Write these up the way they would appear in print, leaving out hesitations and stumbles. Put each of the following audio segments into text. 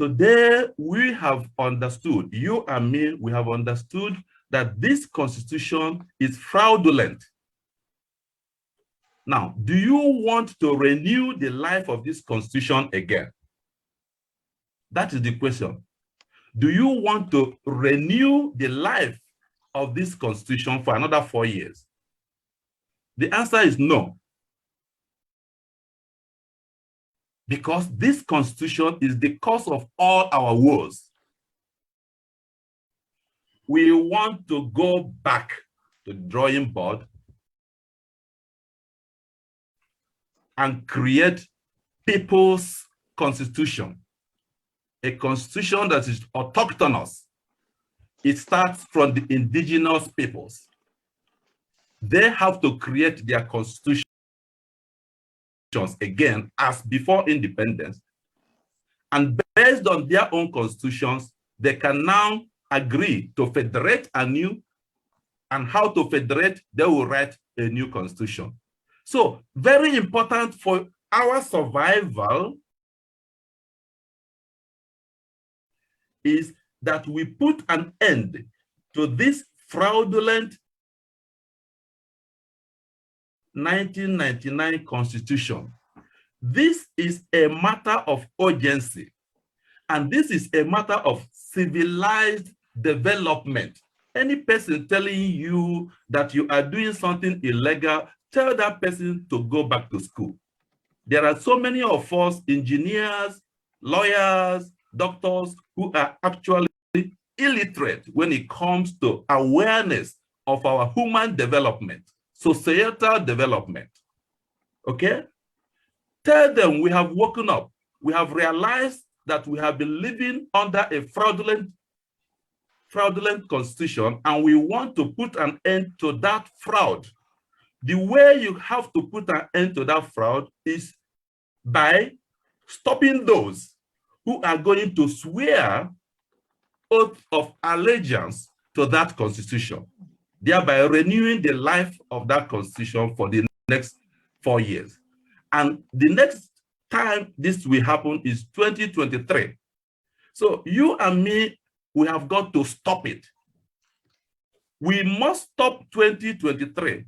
Today, we have understood, you and me, we have understood that this constitution is fraudulent. Now, do you want to renew the life of this constitution again? That is the question. Do you want to renew the life of this constitution for another 4 years? The answer is no. Because this constitution is the cause of all our woes. We want to go back to the drawing board and create people's constitution, a constitution that is autochthonous. It starts from the indigenous peoples. They have to create their constitutions again as before independence. And based on their own constitutions, they can now agree to federate anew, and how to federate, they will write a new constitution. So very important for our survival is that we put an end to this fraudulent 1999 constitution. This is a matter of urgency, and this is a matter of civilized development. Any person telling you that you are doing something illegal, tell that person to go back to school. There are so many of us, engineers, lawyers, doctors, who are actually illiterate when it comes to awareness of our human development, societal development. Okay? Tell them we have woken up. We have realized that we have been living under a fraudulent constitution, and we want to put an end to that fraud. The way you have to put an end to that fraud is by stopping those who are going to swear oath of allegiance to that constitution, thereby renewing the life of that constitution for the next 4 years. And the next time this will happen is 2023. So you and me, we have got to stop it. We must stop 2023.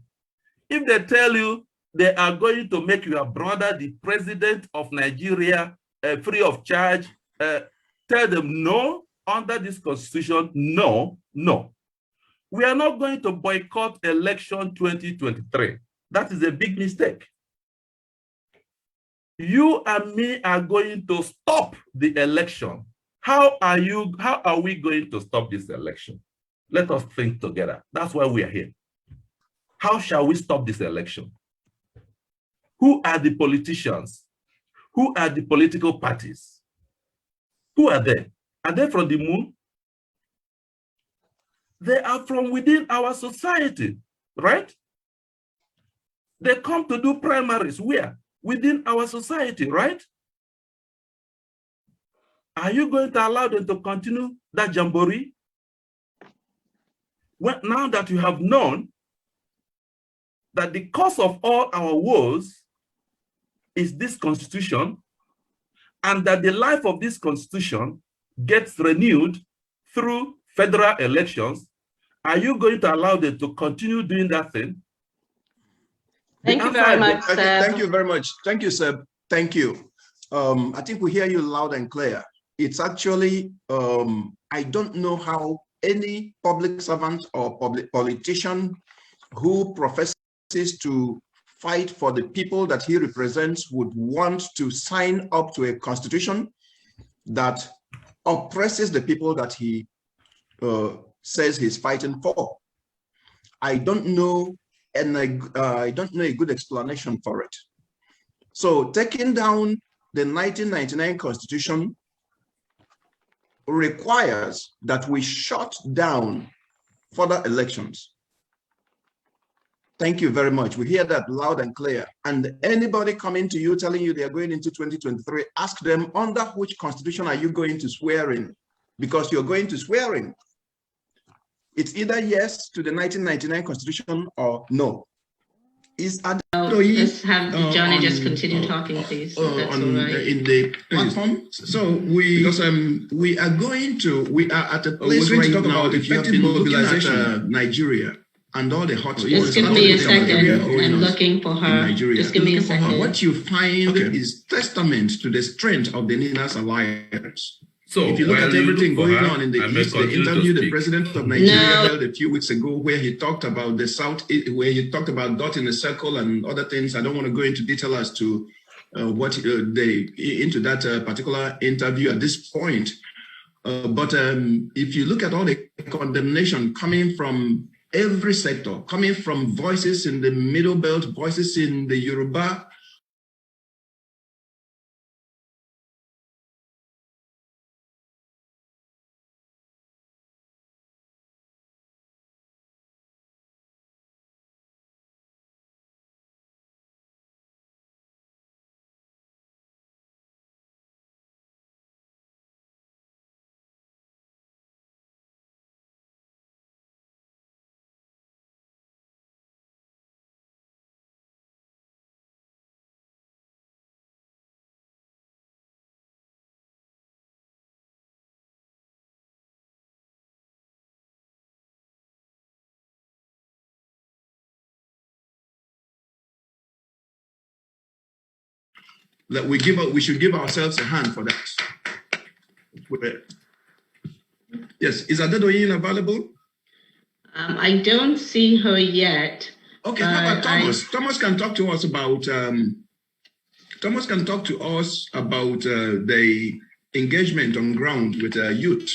If they tell you they are going to make your brother the president of Nigeria free of charge, tell them no, under this constitution, no, no. We are not going to boycott election 2023. That is a big mistake. You and me are going to stop the election. How are we going to stop this election? Let us think together. That's why we are here. How shall we stop this election? Who are the politicians? Who are the political parties? Who are they? Are they from the moon? They are from within our society, right? They come to do primaries where? Within our society, right? Are you going to allow them to continue that jamboree? Well, now that you have known that the cause of all our woes is this constitution, and that the life of this constitution gets renewed through federal elections, are you going to allow them to continue doing that thing? Thank you very much, Seb. Thank you very much. Thank you, Seb. Thank you. I think we hear you loud and clear. It's actually, I don't know how any public servant or public politician who professes to fight for the people that he represents would want to sign up to a constitution that oppresses the people that he says he's fighting for. I don't know, and I don't know a good explanation for it. So taking down the 1999 Constitution requires that we shut down further elections. Thank you very much. We hear that loud and clear. And anybody coming to you telling you they are going into 2023, ask them, under which constitution are you going to swear in? Because you're going to swear in. It's either yes to the 1999 Constitution or no. Is Let's have Johnny just continue talking, please. If that's all right. In the platform. So we are at a place right now. If you have been looking at Nigeria and all the hotspots. Just give me a second. I'm looking for her. Just give me a second. What you find is testament to the strength of the NINAS alliance. So if you look at everything going on in the East, the interview the president of Nigeria held a few weeks ago, where he talked about the South, where he talked about dot in a circle and other things. I don't want to go into detail as to what into that particular interview at this point. But if you look at all the condemnation coming from every sector, coming from voices in the Middle Belt, voices in the Yoruba, that we should give ourselves a hand for that. Yes, is Adedoyin available? I don't see her yet. Okay, how about Thomas? Thomas can talk to us about the engagement on ground with youth.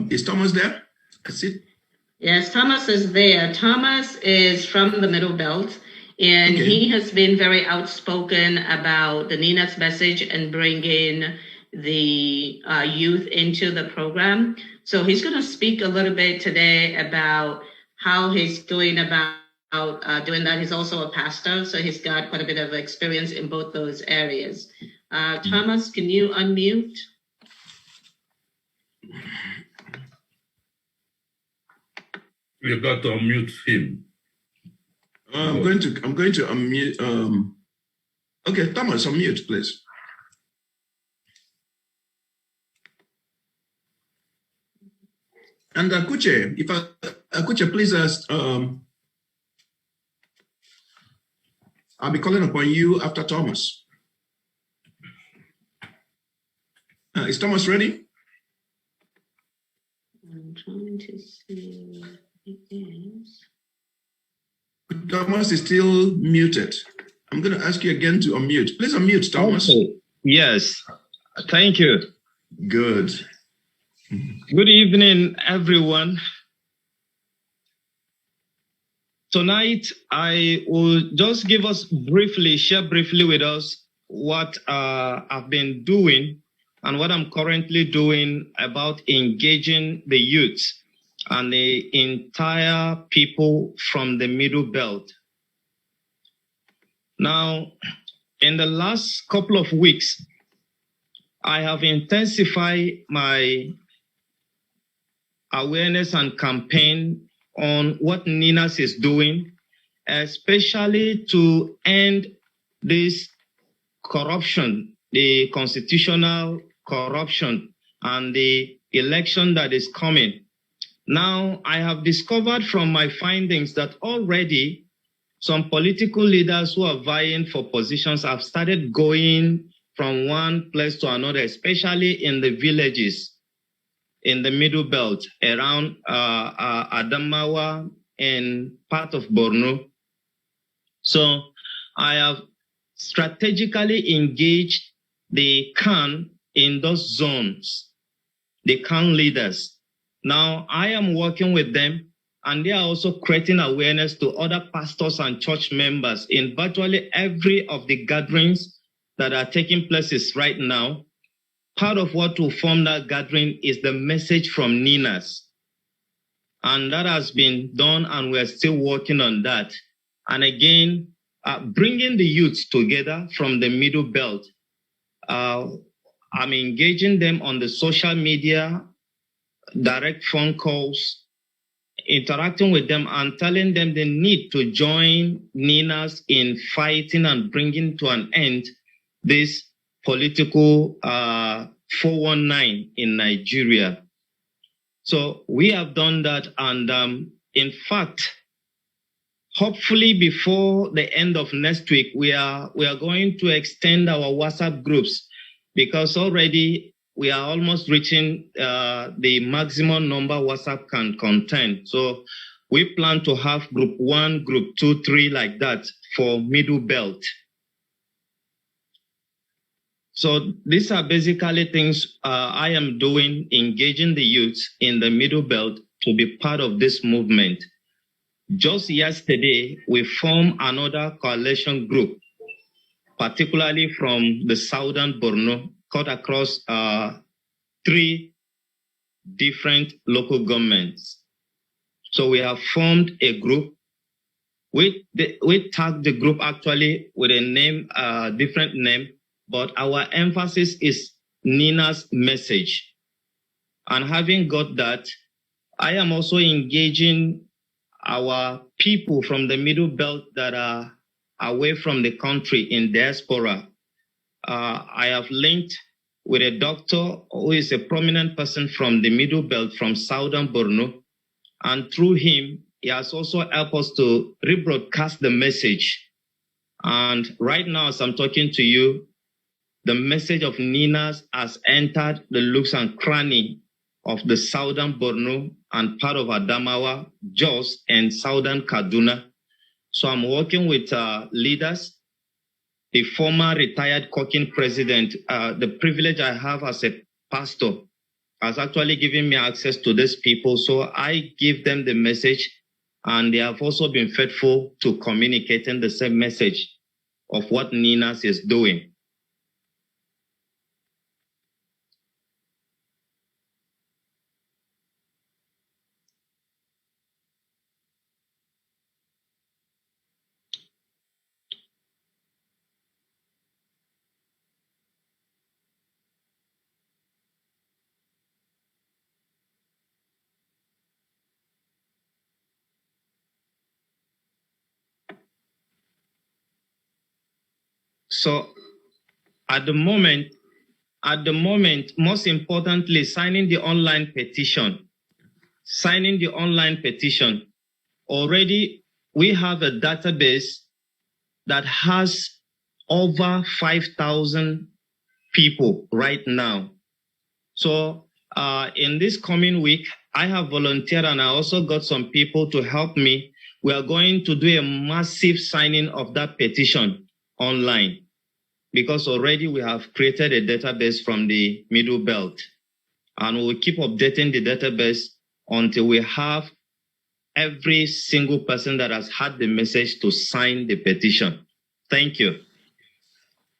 Is Thomas there? I see. Yes, Thomas is there. Thomas is from the Middle Belt. And he has been very outspoken about the NINAS message and bringing the youth into the program. So he's going to speak a little bit today about how he's going about doing that. He's also a pastor, so he's got quite a bit of experience in both those areas. Thomas, can you unmute? You've got to unmute him. I'm going to unmute. Okay, Thomas, unmute, please. And Akuche, Akuche, please, I'll be calling upon you after Thomas. Is Thomas ready? I'm trying to see. It is. Thomas is still muted. I'm going to ask you again to unmute. Please unmute, Thomas. Okay. Yes, thank you. Good. Good evening, everyone. Tonight, I will just share briefly with us what I've been doing and what I'm currently doing about engaging the youth and the entire people from the Middle Belt. Now, in the last couple of weeks, I have intensified my awareness and campaign on what NINAS is doing, especially to end this corruption, the constitutional corruption and the election that is coming. Now, I have discovered from my findings that already some political leaders who are vying for positions have started going from one place to another, especially in the villages in the Middle Belt around Adamawa and part of Borno. So I have strategically engaged the Khan in those zones, the Khan leaders. Now I am working with them, and they are also creating awareness to other pastors and church members in virtually every of the gatherings that are taking places right now. Part of what will form that gathering is the message from NINAS. And that has been done, and we're still working on that. And again, bringing the youth together from the Middle Belt. I'm engaging them on the social media, direct phone calls, interacting with them and telling them they need to join NINAS in fighting and bringing to an end this political 419 in Nigeria. So we have done that, and in fact, hopefully before the end of next week, we are going to extend our WhatsApp groups, because already we are almost reaching the maximum number WhatsApp can contain. So we plan to have group 1, group 2, 3 like that for Middle Belt. So these are basically things I am doing, engaging the youth in the Middle Belt to be part of this movement. Just yesterday, we formed another coalition group, particularly from the southern Borno, cut across 3 different local governments. So we have formed a group. We tagged the group actually with a name, different name, but our emphasis is NINA's message. And having got that, I am also engaging our people from the Middle Belt that are away from the country in diaspora. I have linked with a doctor who is a prominent person from the Middle Belt from southern Borno. And through him, he has also helped us to rebroadcast the message. And right now, as I'm talking to you, the message of NINAS has entered the nooks and cranny of the southern Borno and part of Adamawa, Jos, and southern Kaduna. So I'm working with leaders. The former retired Cochin president, the privilege I have as a pastor, has actually given me access to these people. So I give them the message, and they have also been faithful to communicating the same message of what NINAS is doing. So at the moment, most importantly, signing the online petition. Already we have a database that has over 5,000 people right now. So in this coming week, I have volunteered, and I also got some people to help me. We are going to do a massive signing of that petition online, because already we have created a database from the Middle Belt, and we'll keep updating the database until we have every single person that has had the message to sign the petition. Thank you.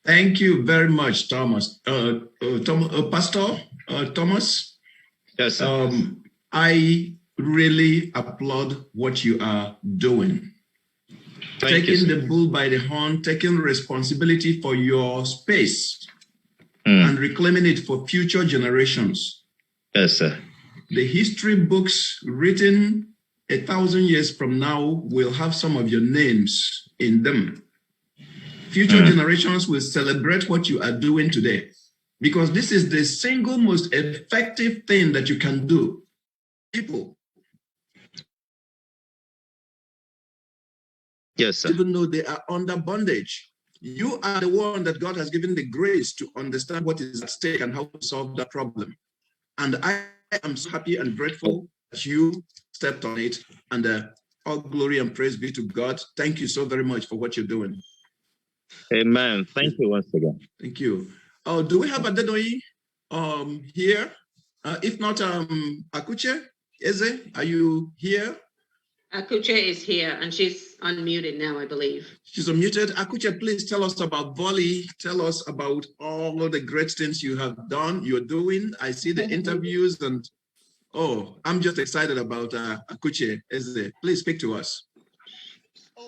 Thank you very much, Thomas. Pastor Thomas? Yes, sir. I really applaud what you are doing. Taking the bull by the horn, taking responsibility for your space and reclaiming it for future generations. Yes, sir. The history books written 1,000 years from now will have some of your names in them. Future generations will celebrate what you are doing today, because this is the single most effective thing that you can do. People. Yes, sir. Even though they are under bondage, you are the one that God has given the grace to understand what is at stake and how to solve that problem. And I am so happy and grateful that you stepped on it. And all glory and praise be to God. Thank you so very much for what you're doing. Amen. Thank you once again. Thank you. Oh, do we have Adedoyi here? If not, Akuche, Eze, are you here? Akuche is here, and she's unmuted now, I believe. She's unmuted. Akuche, please tell us about Volley. Tell us about all of the great things you have done, you're doing. I see the interviews, and I'm just excited about Akuche. Eze, please speak to us.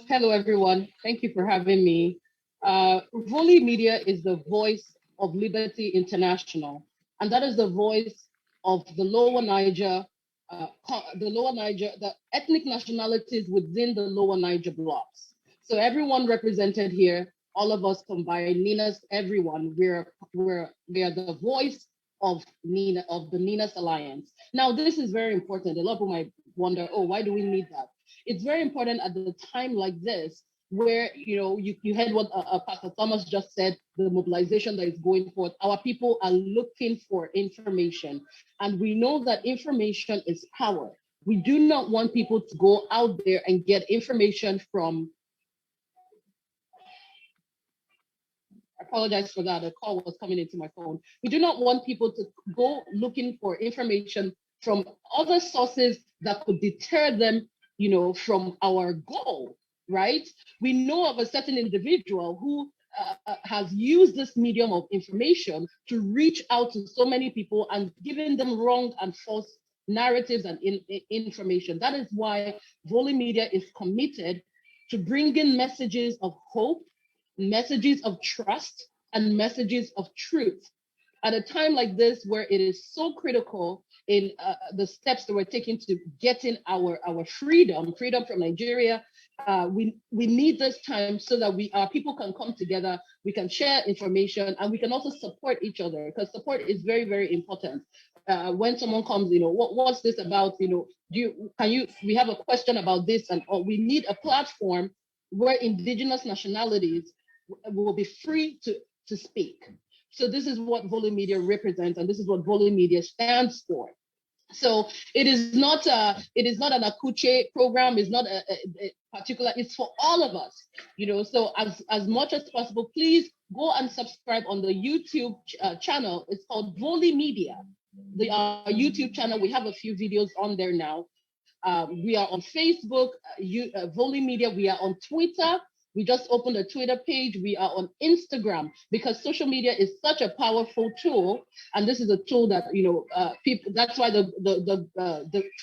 Hello, everyone. Thank you for having me. Volley Media is the voice of Liberty International, and that is the voice of the Lower Niger the Lower Niger, the ethnic nationalities within the Lower Niger blocks. So everyone represented here, all of us combined, Nina's, everyone, we are the voice of Nina, of the Nina's Alliance. Now, this is very important. A lot of people might wonder, oh, why do we need that? It's very important at the time like this, where you heard what Pastor Thomas just said, the mobilization that is going forth. Our people are looking for information, and we know that information is power. We do not want people to go out there and get information from, I apologize for that, a call was coming into my phone. We do not want people to go looking for information from other sources that could deter them, from our goal, right? We know of a certain individual who has used this medium of information to reach out to so many people and giving them wrong and false narratives and information. That is why Volley Media is committed to bringing messages of hope, messages of trust, and messages of truth. At a time like this, where it is so critical in the steps that we're taking to getting our freedom from Nigeria, we need this time so that our people can come together, we can share information, and we can also support each other, because support is very, very important. When someone comes, what's this about? We have a question about this, and we need a platform where indigenous nationalities will be free to speak. So this is what Volley Media represents, and this is what Volley Media stands for. So it is not an Akuche program. It's not a particular. It's for all of us. So as much as possible, please go and subscribe on the YouTube channel. It's called Volley Media. The YouTube channel. We have a few videos on there now. We are on Facebook, Volley Media. We are on Twitter. We just opened a Twitter page. We are on Instagram, because social media is such a powerful tool, and this is a tool that people. That's why the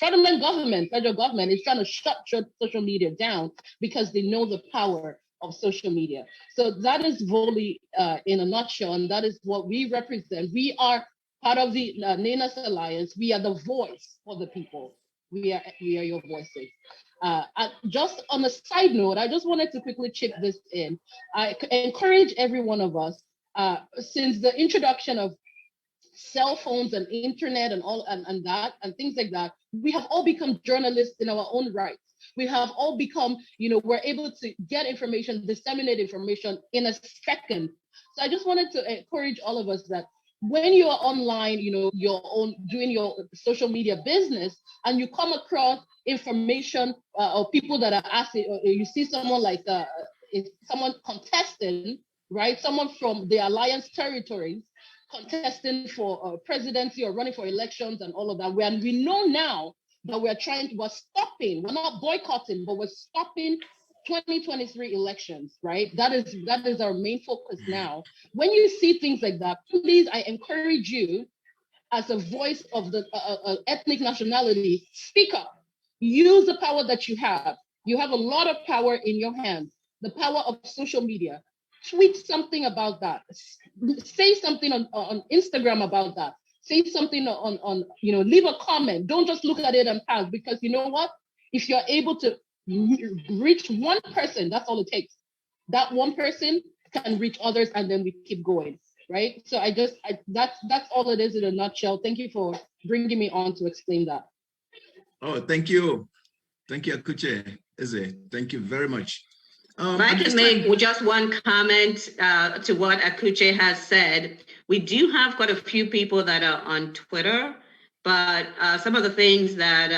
federal government is trying to shut social media down, because they know the power of social media. So that is Volley in a nutshell, and that is what we represent. We are part of the Nina's Alliance. We are the voice for the people. We are your voices. Just on a side note, I just wanted to quickly chip this in. I encourage every one of us, since the introduction of cell phones and internet and all and that and things like that, we have all become journalists in our own rights. We have all become, we're able to get information, disseminate information in a second. So I just wanted to encourage all of us that when you are online, doing your social media business, and you come across information or people that are asking, or you see someone like someone contesting, right? Someone from the alliance territories contesting for presidency or running for elections and all of that. We know now that we're stopping. We're not boycotting, but we're stopping 2023 elections, right? That is our main focus now. When you see things like that, please, I encourage you, as a voice of the ethnic nationality, speak up. Use the power that you have. You have a lot of power in your hands. The power of social media. Tweet something about that. Say something on Instagram about that. Say something on leave a comment. Don't just look at it and pass, because you know what? If you're able to reach one person, that's all it takes. That one person can reach others, and then we keep going, right? So that's all it is in a nutshell. Thank you for bringing me on to explain that. Oh, thank you. Thank you, Akuche Eze. Thank you very much. If I can make just one comment to what Akuche has said. We do have quite a few people that are on Twitter, but some of the things that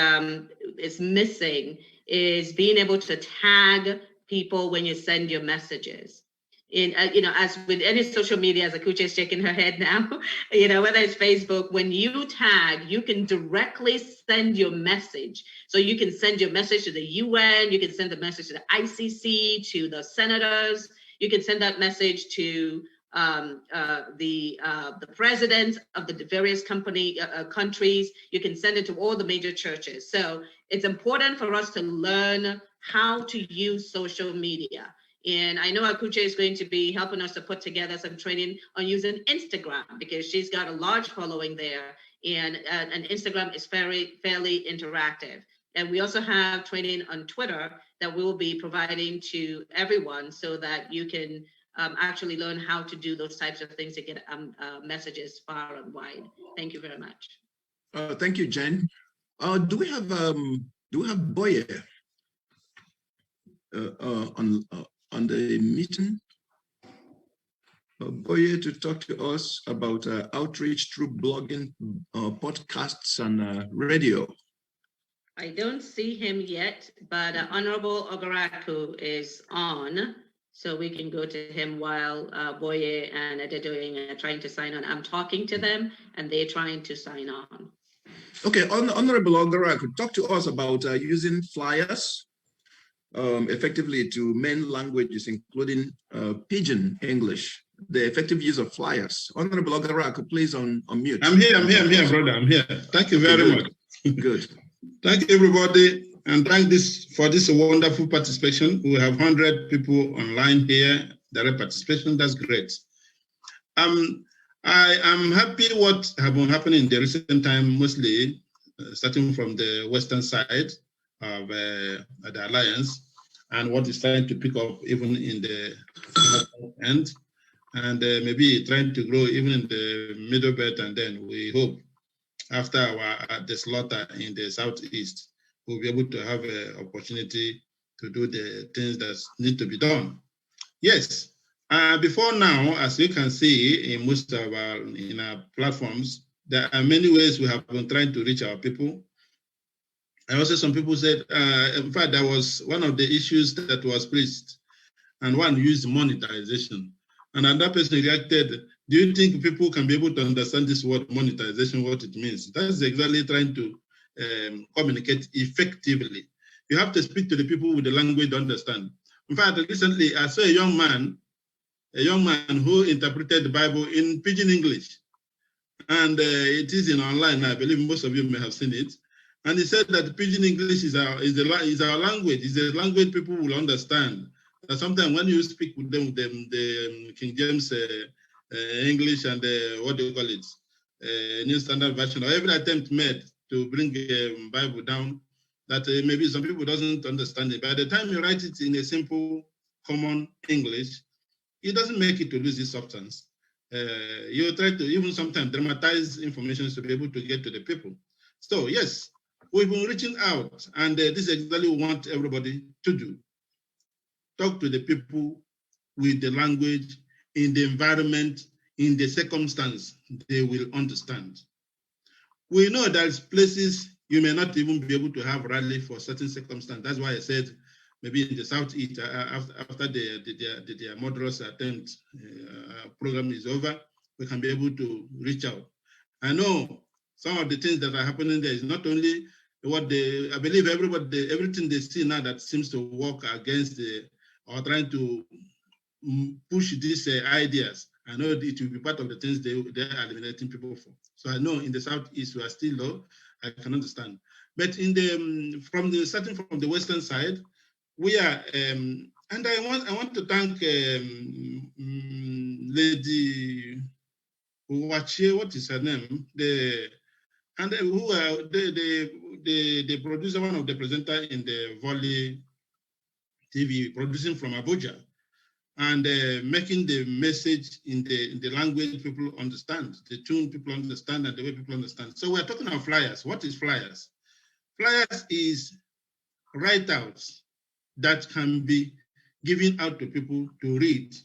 is missing is being able to tag people when you send your messages. As with any social media, as Akuche is shaking her head now, whether it's Facebook, when you tag, you can directly send your message. So you can send your message to the UN, you can send the message to the ICC, to the senators, you can send that message to the presidents of the various countries. You can send it to all the major churches. So it's important for us to learn how to use social media. And I know Akuche is going to be helping us to put together some training on using Instagram, because she's got a large following there. and Instagram is fairly interactive. And we also have training on Twitter that we will be providing to everyone so that you can actually learn how to do those types of things to get messages far and wide. Thank you very much. Thank you, Jen. Do we have Boye on the meeting? Boye to talk to us about outreach through blogging, podcasts, and radio. I don't see him yet, but Honorable Ogaraku is on, so we can go to him while Boye and Adedoyin are trying to sign on. I'm talking to them, and they're trying to sign on. Okay, Honorable Ogaraku, talk to us about using flyers effectively to many languages, including Pidgin English. The effective use of flyers. Honorable Ogaraku, please unmute. I'm here, brother. I'm here. Thank you very much. Good. Thank you, everybody, and thank for this wonderful participation. We have 100 people online here. Direct participation. That's great. I am happy what have been happening in the recent time, mostly starting from the western side of the alliance, and what is trying to pick up even in the end, and maybe trying to grow even in the middle belt, and then we hope after the slaughter in the southeast, we'll be able to have an opportunity to do the things that need to be done. Yes, before now, as you can see in most of our platforms, there are many ways we have been trying to reach our people. And also some people said, in fact, that was one of the issues that was preached, and one used monetization. And another person reacted, do you think people can be able to understand this word monetization, what it means? That's exactly trying to communicate effectively. You have to speak to the people with the language to understand. In fact, recently I saw a young man who interpreted the Bible in Pidgin English. And it is in online, I believe most of you may have seen it. And he said that Pidgin English is our language, is a language people will understand. Sometimes when you speak with them, the King James English and what do you call it, New Standard Version, or every attempt made to bring the Bible down, that maybe some people doesn't understand it. By the time you write it in a simple, common English, it doesn't make it to lose its substance. You try to even sometimes dramatize information to be able to get to the people. So yes, we've been reaching out, and this is exactly what we want everybody to do. Talk to the people with the language, in the environment, in the circumstance they will understand. We know there's places you may not even be able to have rally for certain circumstances. That's why I said maybe in the Southeast, after the murderous attempt program is over, we can be able to reach out. I know some of the things that are happening there is not only what I believe everything they see now that seems to work against or trying to push these ideas. I know it will be part of the things they are eliminating people for. So I know in the Southeast we are still low. I can understand. But starting from the western side, we are, and I want to thank Lady Uwache, what is her name? The producer, one of the presenter in the Volley TV, producing from Abuja, and making the message in the language people understand, the tune people understand, and the way people understand. So we're talking about flyers. What is flyers? Flyers is write-outs that can be given out to people to read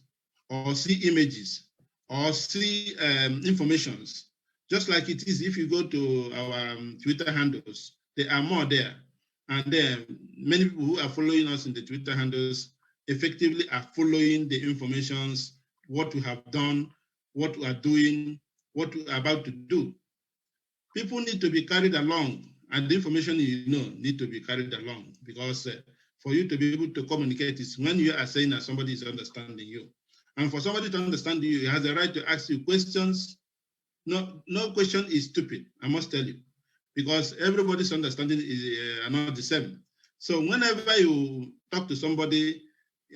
or see images or see informations. Just like it is if you go to our Twitter handles, there are more there. And then many people who are following us in the Twitter handles effectively are following the informations, what we have done, what we are doing, what we are about to do. People need to be carried along, and the information you know need to be carried along, because for you to be able to communicate is when you are saying that somebody is understanding you. And for somebody to understand you, he has the right to ask you questions. No question is stupid, I must tell you, because everybody's understanding are not the same. So whenever you talk to somebody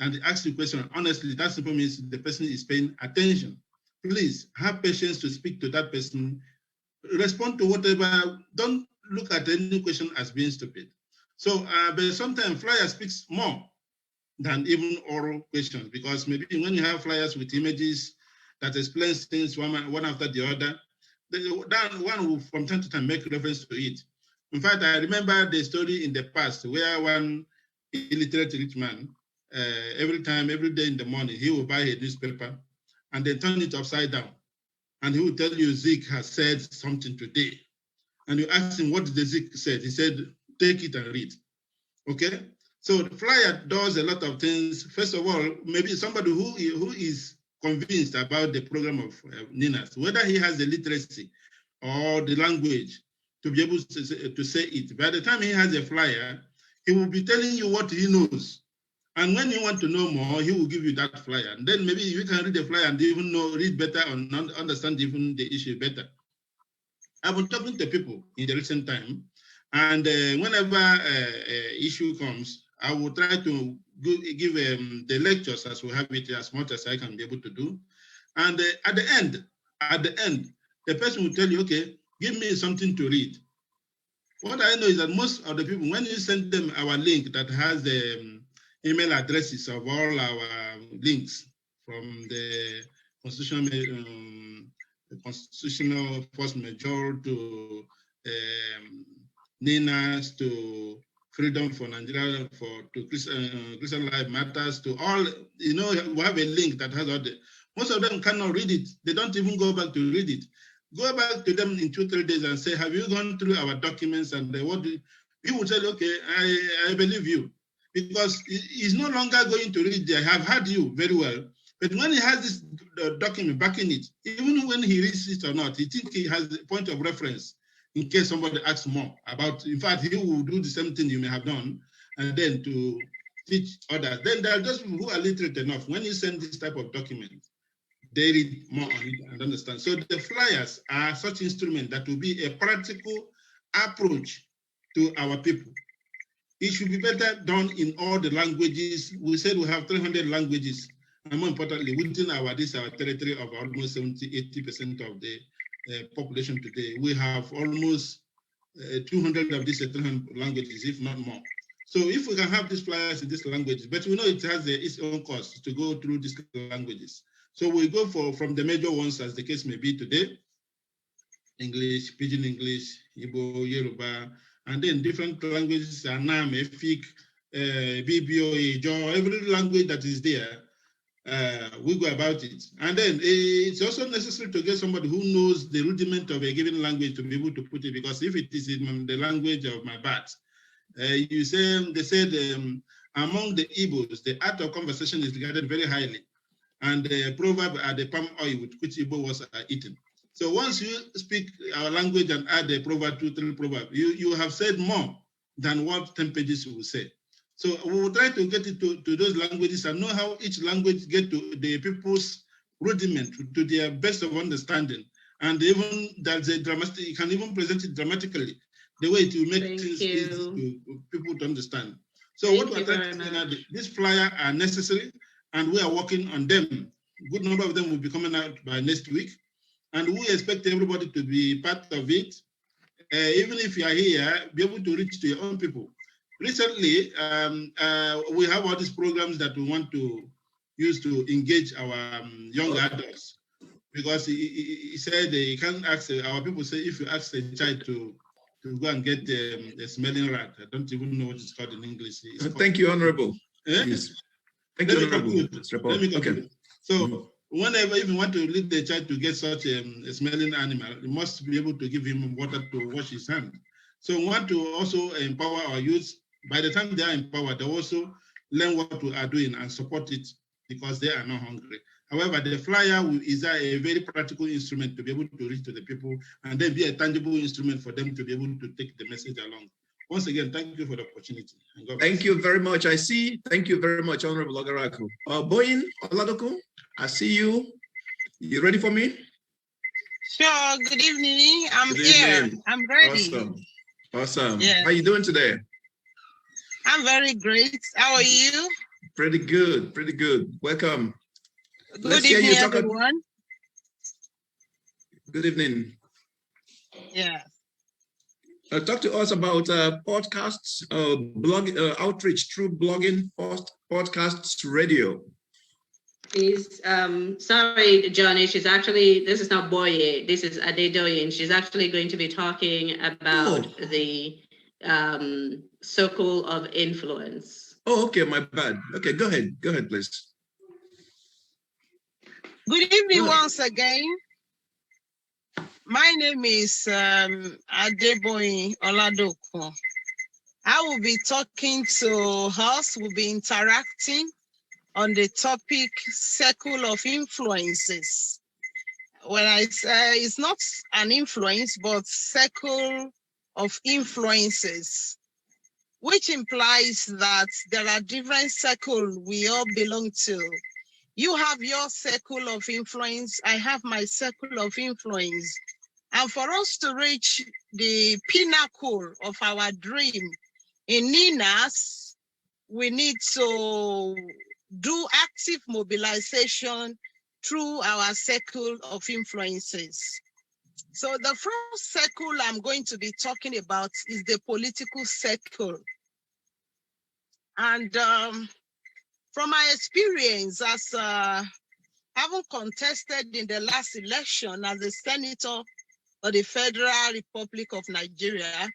and they ask you a question, honestly, that simply means the person is paying attention. Please have patience to speak to that person respond to whatever. Don't look at any question as being stupid. So, but sometimes flyers speaks more than even oral questions, because maybe when you have flyers with images that explains things one after the other, that one will from time to time make reference to it. In fact, I remember the story in the past where one illiterate rich man, every day in the morning, he will buy a newspaper and then turn it upside down. And he will tell you, Zeke has said something today. And you ask him, what did the Zeke say? He said, take it and read. Okay? So the flyer does a lot of things. First of all, maybe somebody who is convinced about the program of NINAS, whether he has the literacy or the language to be able to say it. By the time he has a flyer, he will be telling you what he knows. And when you want to know more, he will give you that flyer. And then maybe you can read the flyer and even read better and understand even the issue better. I've been talking to people in the recent time, and whenever an issue comes, I will try to give the lectures as we have it as much as I can be able to do. And at the end, the person will tell you, okay, give me something to read. What I know is that most of the people, when you send them our link that has the email addresses of all our links from the constitutional force majeure to NINAS to Freedom for Nigeria, to Christian Life Matters, to all, we have a link that has all the, most of them cannot read it. They don't even go back to read it. Go back to them in 2-3 days and say, have you gone through our documents? And what do you will say, okay, I believe you. Because he's no longer going to read there. I have heard you very well. But when he has this document backing it, even when he reads it or not, he thinks he has a point of reference in case somebody asks more about, in fact, he will do the same thing you may have done, and then to teach others. Then there are those people who are literate enough. When you send this type of document, they read more on it and understand. So the flyers are such instrument that will be a practical approach to our people. It should be better done in all the languages. We said we have 300 languages. And more importantly, within our territory of almost 70–80% of the population today, we have almost 200 of these 300 languages, if not more. So if we can have these flyers in these languages, but we know it has its own cost to go through these languages. So we go from the major ones, as the case may be today: English, Pidgin English, Igbo, Yoruba, and then different languages, Anam, Efik, BBO, Ijo, every language that is there, we go about it. And then it's also necessary to get somebody who knows the rudiment of a given language to be able to put it, because if it is in the language of my birth, they said among the Igbos, the art of conversation is regarded very highly. And the proverb are the palm oil with which Igbo was eaten. So once you speak our language and add a proverb, 2-3 proverbs, you have said more than what 10 pages will say. So we will try to get it to those languages and know how each language get to the people's rudiment, to their best of understanding. And even that's a dramatic, you can even present it dramatically, the way it will make things easy to people to understand. So what we're trying to say now, these flyers are necessary, and we are working on them. A good number of them will be coming out by next week. And we expect everybody to be part of it. Even if you are here, be able to reach to your own people. Recently, we have all these programs that we want to use to engage our young adults. Because he said he can't ask, our people say, if you ask a child to go and get a smelling rat, I don't even know what it's called in English. Thank you, Honorable. Yes. Thank you, Honorable. Let me conclude. Okay. So, whenever if you want to lead the child to get such a smelling animal, you must be able to give him water to wash his hand. So we want to also empower our youth. By the time they are empowered, they also learn what we are doing and support it because they are not hungry. However, the flyer is a very practical instrument to be able to reach to the people and then be a tangible instrument for them to be able to take the message along. Once again, thank you for the opportunity. Thank you very much. Thank you very much, Honorable Ogaraku. Boyin Oladoku, I see you. You ready for me? Sure. Good evening. I'm here. I'm ready. Awesome. Yeah. How are you doing today? I'm very great. How are you? Pretty good. Pretty good. Welcome. Good evening, everyone. Good evening. Yes. Talk to us about podcasts, blog outreach through blogging, podcasts, radio. Is sorry, Johnny. She's actually, this is not Boye. This is Adedoyin. She's actually going to be talking about the circle of influence. Oh, okay, my bad. Okay, go ahead, please. Good evening once again. My name is Adeboyin Oladokun. I will be talking to us, we'll be interacting on the topic circle of influences. When I say it's not an influence, but circle of influences, which implies that there are different circles we all belong to. You have your circle of influence, I have my circle of influence. And for us to reach the pinnacle of our dream in NINAS, we need to do active mobilization through our circle of influences. So the first circle I'm going to be talking about is the political circle. And from my experience as having contested in the last election as a senator of the Federal Republic of Nigeria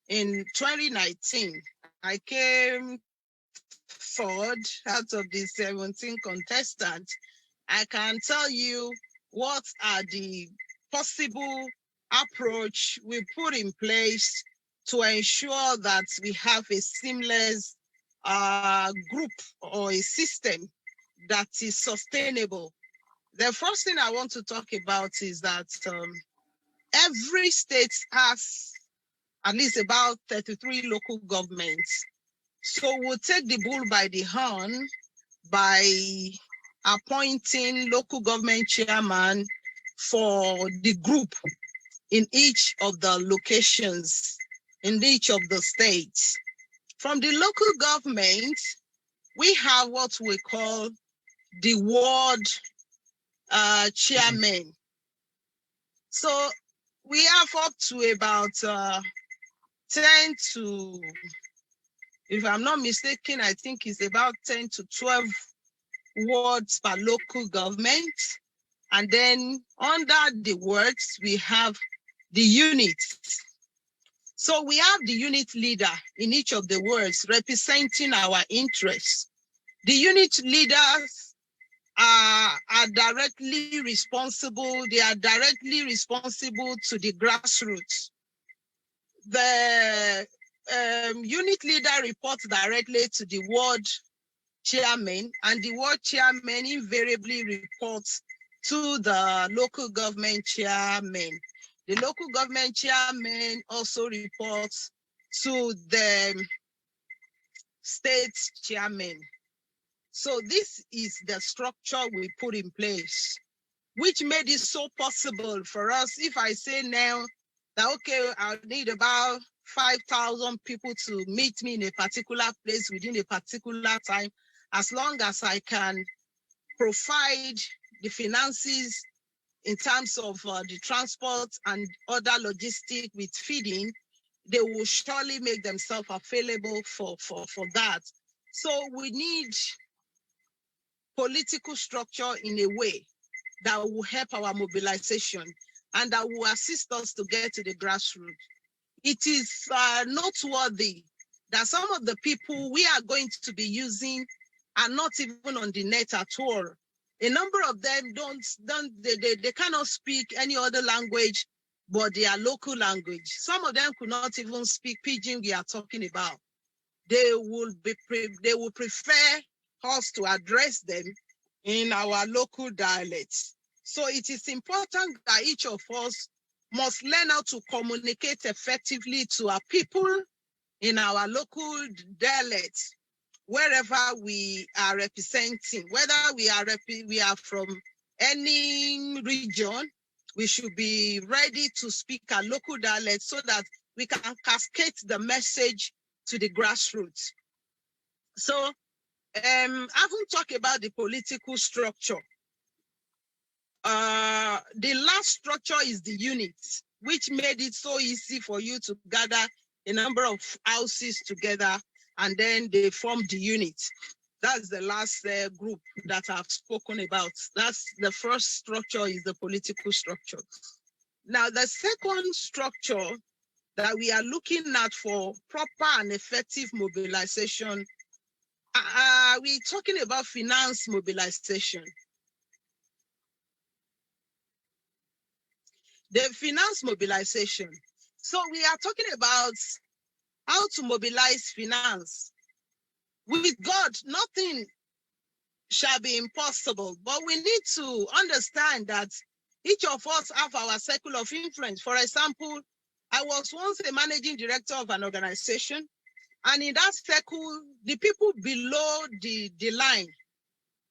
in 2019, I came third out of the 17 contestants. I can tell you what are the possible approach we put in place to ensure that we have a seamless group or a system that is sustainable. The first thing I want to talk about is that every state has at least about 33 local governments. So we'll take the bull by the horn by appointing local government chairman for the group in each of the locations, in each of the states. From the local government, we have what we call the ward chairman. So we have up to about 10 to, if I'm not mistaken, I think it's about 10 to 12 wards per local government. And then under the wards, we have the units. So we have the unit leader in each of the wards representing our interests. The unit leaders are directly responsible. They are directly responsible to the grassroots. The unit leader reports directly to the ward chairman, and the ward chairman invariably reports to the local government chairman. The local government chairman also reports to the state chairman. So this is the structure we put in place, which made it so possible for us. If I say now that, okay, I'll need about 5,000 people to meet me in a particular place within a particular time, as long as I can provide the finances in terms of the transport and other logistics with feeding, they will surely make themselves available for that. So we need political structure in a way that will help our mobilization and that will assist us to get to the grassroots. It is noteworthy that some of the people we are going to be using are not even on the net at all. A number of them they cannot speak any other language but their local language. Some of them could not even speak Pidgin we are talking about. They will prefer us to address them in our local dialects. So it is important that each of us must learn how to communicate effectively to our people in our local dialects, wherever we are representing, whether we are from any region, we should be ready to speak our local dialect so that we can cascade the message to the grassroots. So having talked about the political structure, the last structure is the unit. which made it so easy for you to gather a number of houses together, and then they formed the unit. That's the last group that I've spoken about. That's the first structure, is the political structure. Now, the second structure that we are looking at for proper and effective mobilization, we're talking about finance mobilization. The finance mobilization. So we are talking about how to mobilize finance. With God, nothing shall be impossible, but we need to understand that each of us have our circle of influence. For example, I was once a managing director of an organization, and in that circle, the people below the line,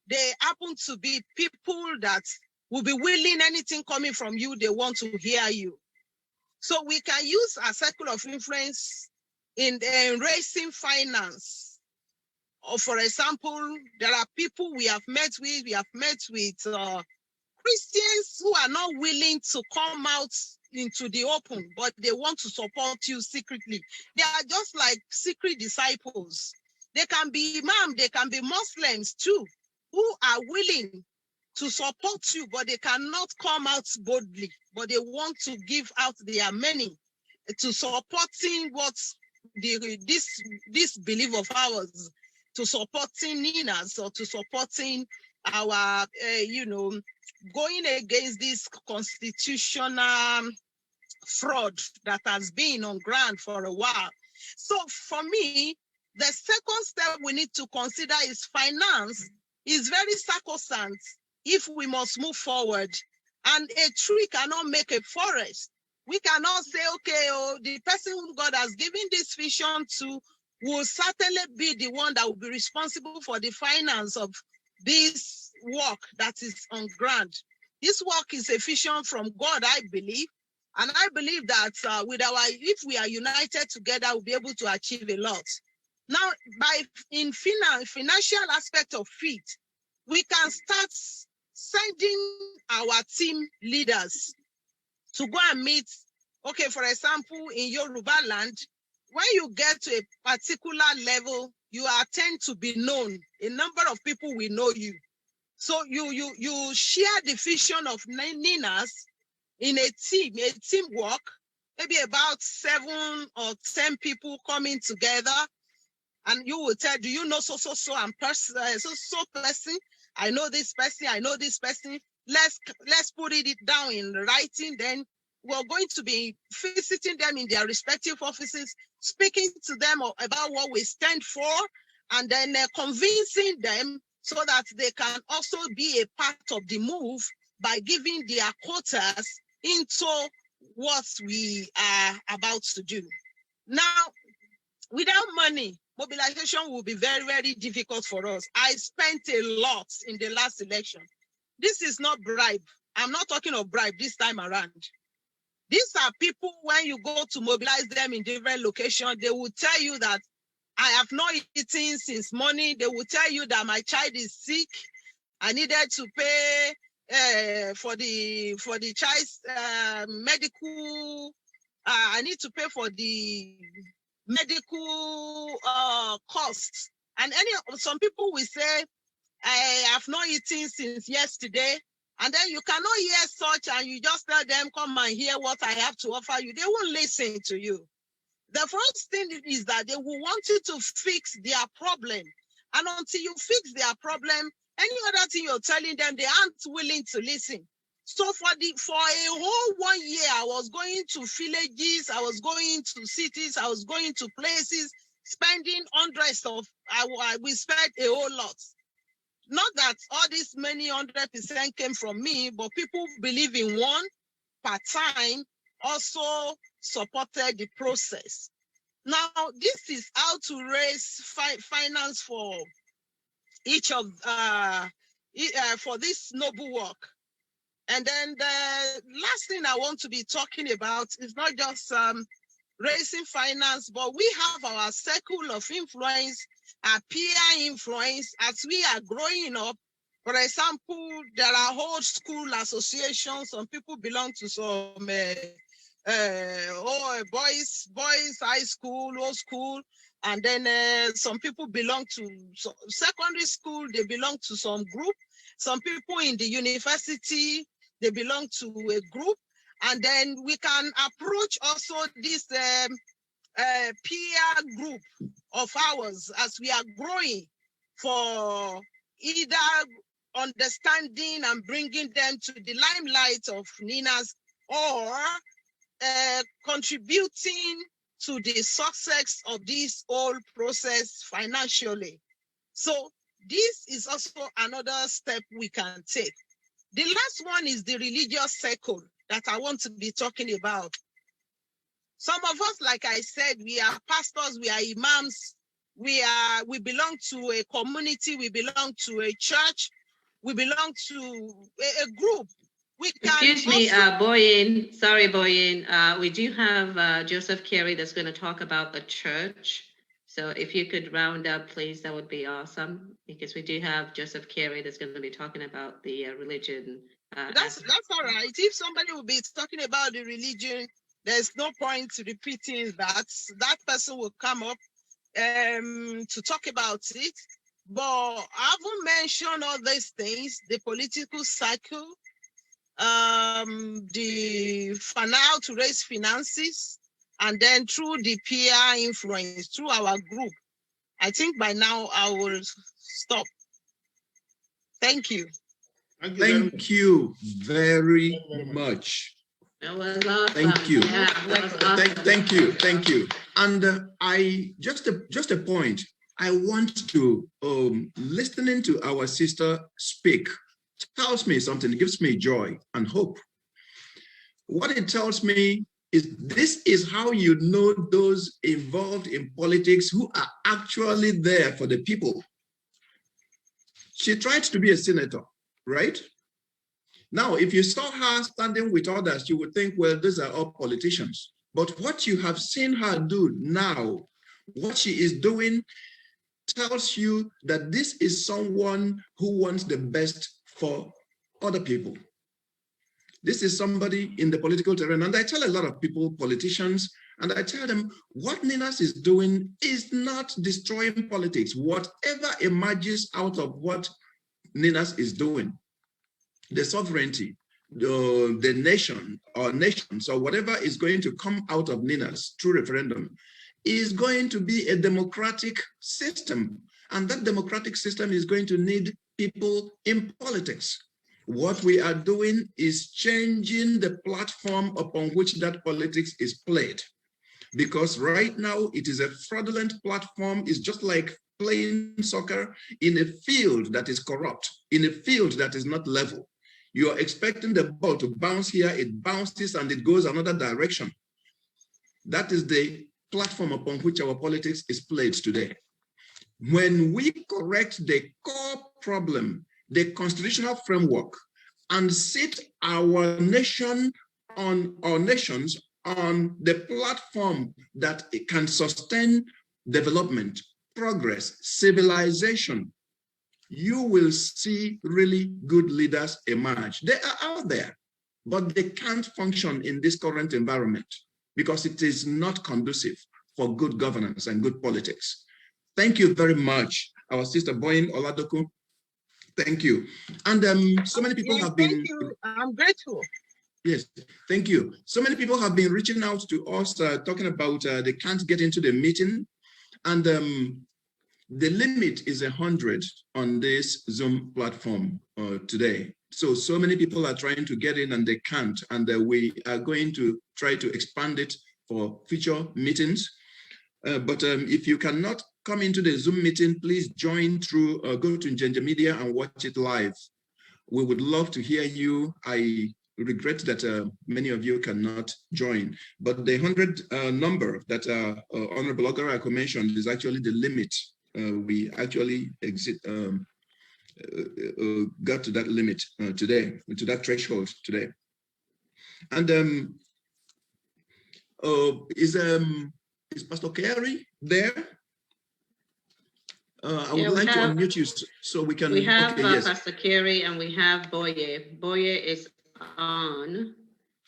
they happen to be people that will be willing, anything coming from you, they want to hear you. So we can use our circle of influence in raising finance. Or for example, there are people we have met with Christians who are not willing to come out into the open, but they want to support you secretly. They are just like secret disciples. They can be Imam, they can be Muslims too, who are willing to support you, but they cannot come out boldly, but they want to give out their money to supporting what this belief of ours, to supporting Ninas, or to supporting our, going against this constitutional fraud that has been on ground for a while. So for me, the second step we need to consider is finance is very sacrosanct if we must move forward. And a tree cannot make a forest. We cannot say, okay, the person whom God has given this vision to will certainly be the one that will be responsible for the finance of this work that is on ground. This work is a vision from God, I believe. And I believe that if we are united together, we'll be able to achieve a lot. Now, in financial aspect of it, we can start sending our team leaders to go and meet. Okay, for example, in Yoruba land, when you get to a particular level, you tend to be known. A number of people will know you. So you share the vision of Ninas in a teamwork, maybe about 7 or 10 people coming together. And you will tell, do you know so and person? I know this person, I know this person. Let's put it down in writing. Then we're going to be visiting them in their respective offices, speaking to them about what we stand for, and then convincing them so that they can also be a part of the move by giving their quotas into what we are about to do. Now, without money, mobilization will be very, very difficult for us. I spent a lot in the last election. This is not bribe. I'm not talking of bribe this time around. These are people, when you go to mobilize them in different locations, they will tell you that I have not eaten since morning. They will tell you that my child is sick. I needed to pay for the child's medical. I need to pay for the medical costs. And some people will say, I have not eaten since yesterday. And then you cannot hear such, and you just tell them, come and hear what I have to offer you. They won't listen to you. The first thing is that they will want you to fix their problem. And until you fix their problem, any other thing you're telling them, they aren't willing to listen. So for a whole 1 year, I was going to villages, I was going to cities, I was going to places, spending hundreds of, we spent a whole lot. Not that all this many 100% came from me, but people believe in one part-time also supported the process. Now, this is how to raise finance for each of, for this noble work. And then the last thing I want to be talking about is not just raising finance, but we have our circle of influence, our peer influence as we are growing up. For example, there are whole school associations. Some people belong to some boys high school, low school, and then some people belong to secondary school, they belong to some group. Some people in the university, they belong to a group. And then we can approach also this peer group of ours as we are growing for either understanding and bringing them to the limelight of NINAS or contributing to the success of this whole process financially. So this is also another step we can take. The last one is the religious circle that I want to be talking about. Some of us, like I said, we are pastors, we are imams, we belong to a community, we belong to a church, we belong to a group. We can Excuse me, Boyin. Sorry, Boyin. We do have Joseph Carey that's going to talk about the church. So if you could round up, please, that would be awesome. Because we do have Joseph Carey that's going to be talking about the religion. That's all right. If somebody will be talking about the religion, there's no point repeating that. That person will come up to talk about it. But I haven't mentioned all these things, the political cycle, the now to raise finances, and then through the peer influence, through our group. I think by now I will stop. Thank you. Thank you very much. That was awesome. Thank you. Yeah, that was awesome. Thank you. Thank you. And I just a point. I want to listening to our sister speak tells me something. It gives me joy and hope. What it tells me is this is how you know those involved in politics who are actually there for the people. She tried to be a senator, right? Now, if you saw her standing with others, you would think, well, these are all politicians. But what you have seen her do now, what she is doing, tells you that this is someone who wants the best for other people. This is somebody in the political terrain. And I tell a lot of people, politicians, and I tell them what NINAS is doing is not destroying politics. Whatever emerges out of what NINAS is doing, the sovereignty, the nation or nations or whatever is going to come out of NINAS through referendum is going to be a democratic system. And that democratic system is going to need people in politics. What we are doing is changing the platform upon which that politics is played. Because right now it is a fraudulent platform. It's just like playing soccer in a field that is corrupt, in a field that is not level. You are expecting the ball to bounce here, it bounces and it goes another direction. That is the platform upon which our politics is played today. When we correct the core problem, the constitutional framework, and sit our nation on our nations on the platform that it can sustain development, progress, civilization, you will see really good leaders emerge. They are out there, but they can't function in this current environment because it is not conducive for good governance and good politics. Thank you very much, our sister Boyin Oladoku. Thank you. And so many people have been. Thank you. I'm grateful. Yes, thank you. So many people have been reaching out to us, talking about they can't get into the meeting. And the limit is 100 on this Zoom platform today. So many people are trying to get in and they can't. And we are going to try to expand it for future meetings. But if you cannot come into the Zoom meeting, please join through, go to Njenje Media and watch it live. We would love to hear you. I regret that many of you cannot join, but the 100 number that Honorable Ogarako mentioned is actually the limit. We actually got to that limit today, to that threshold today. And is Pastor Carey there? I would like to unmute you so we can. We have okay, yes. Pastor Carey and we have Boye. Boye is on.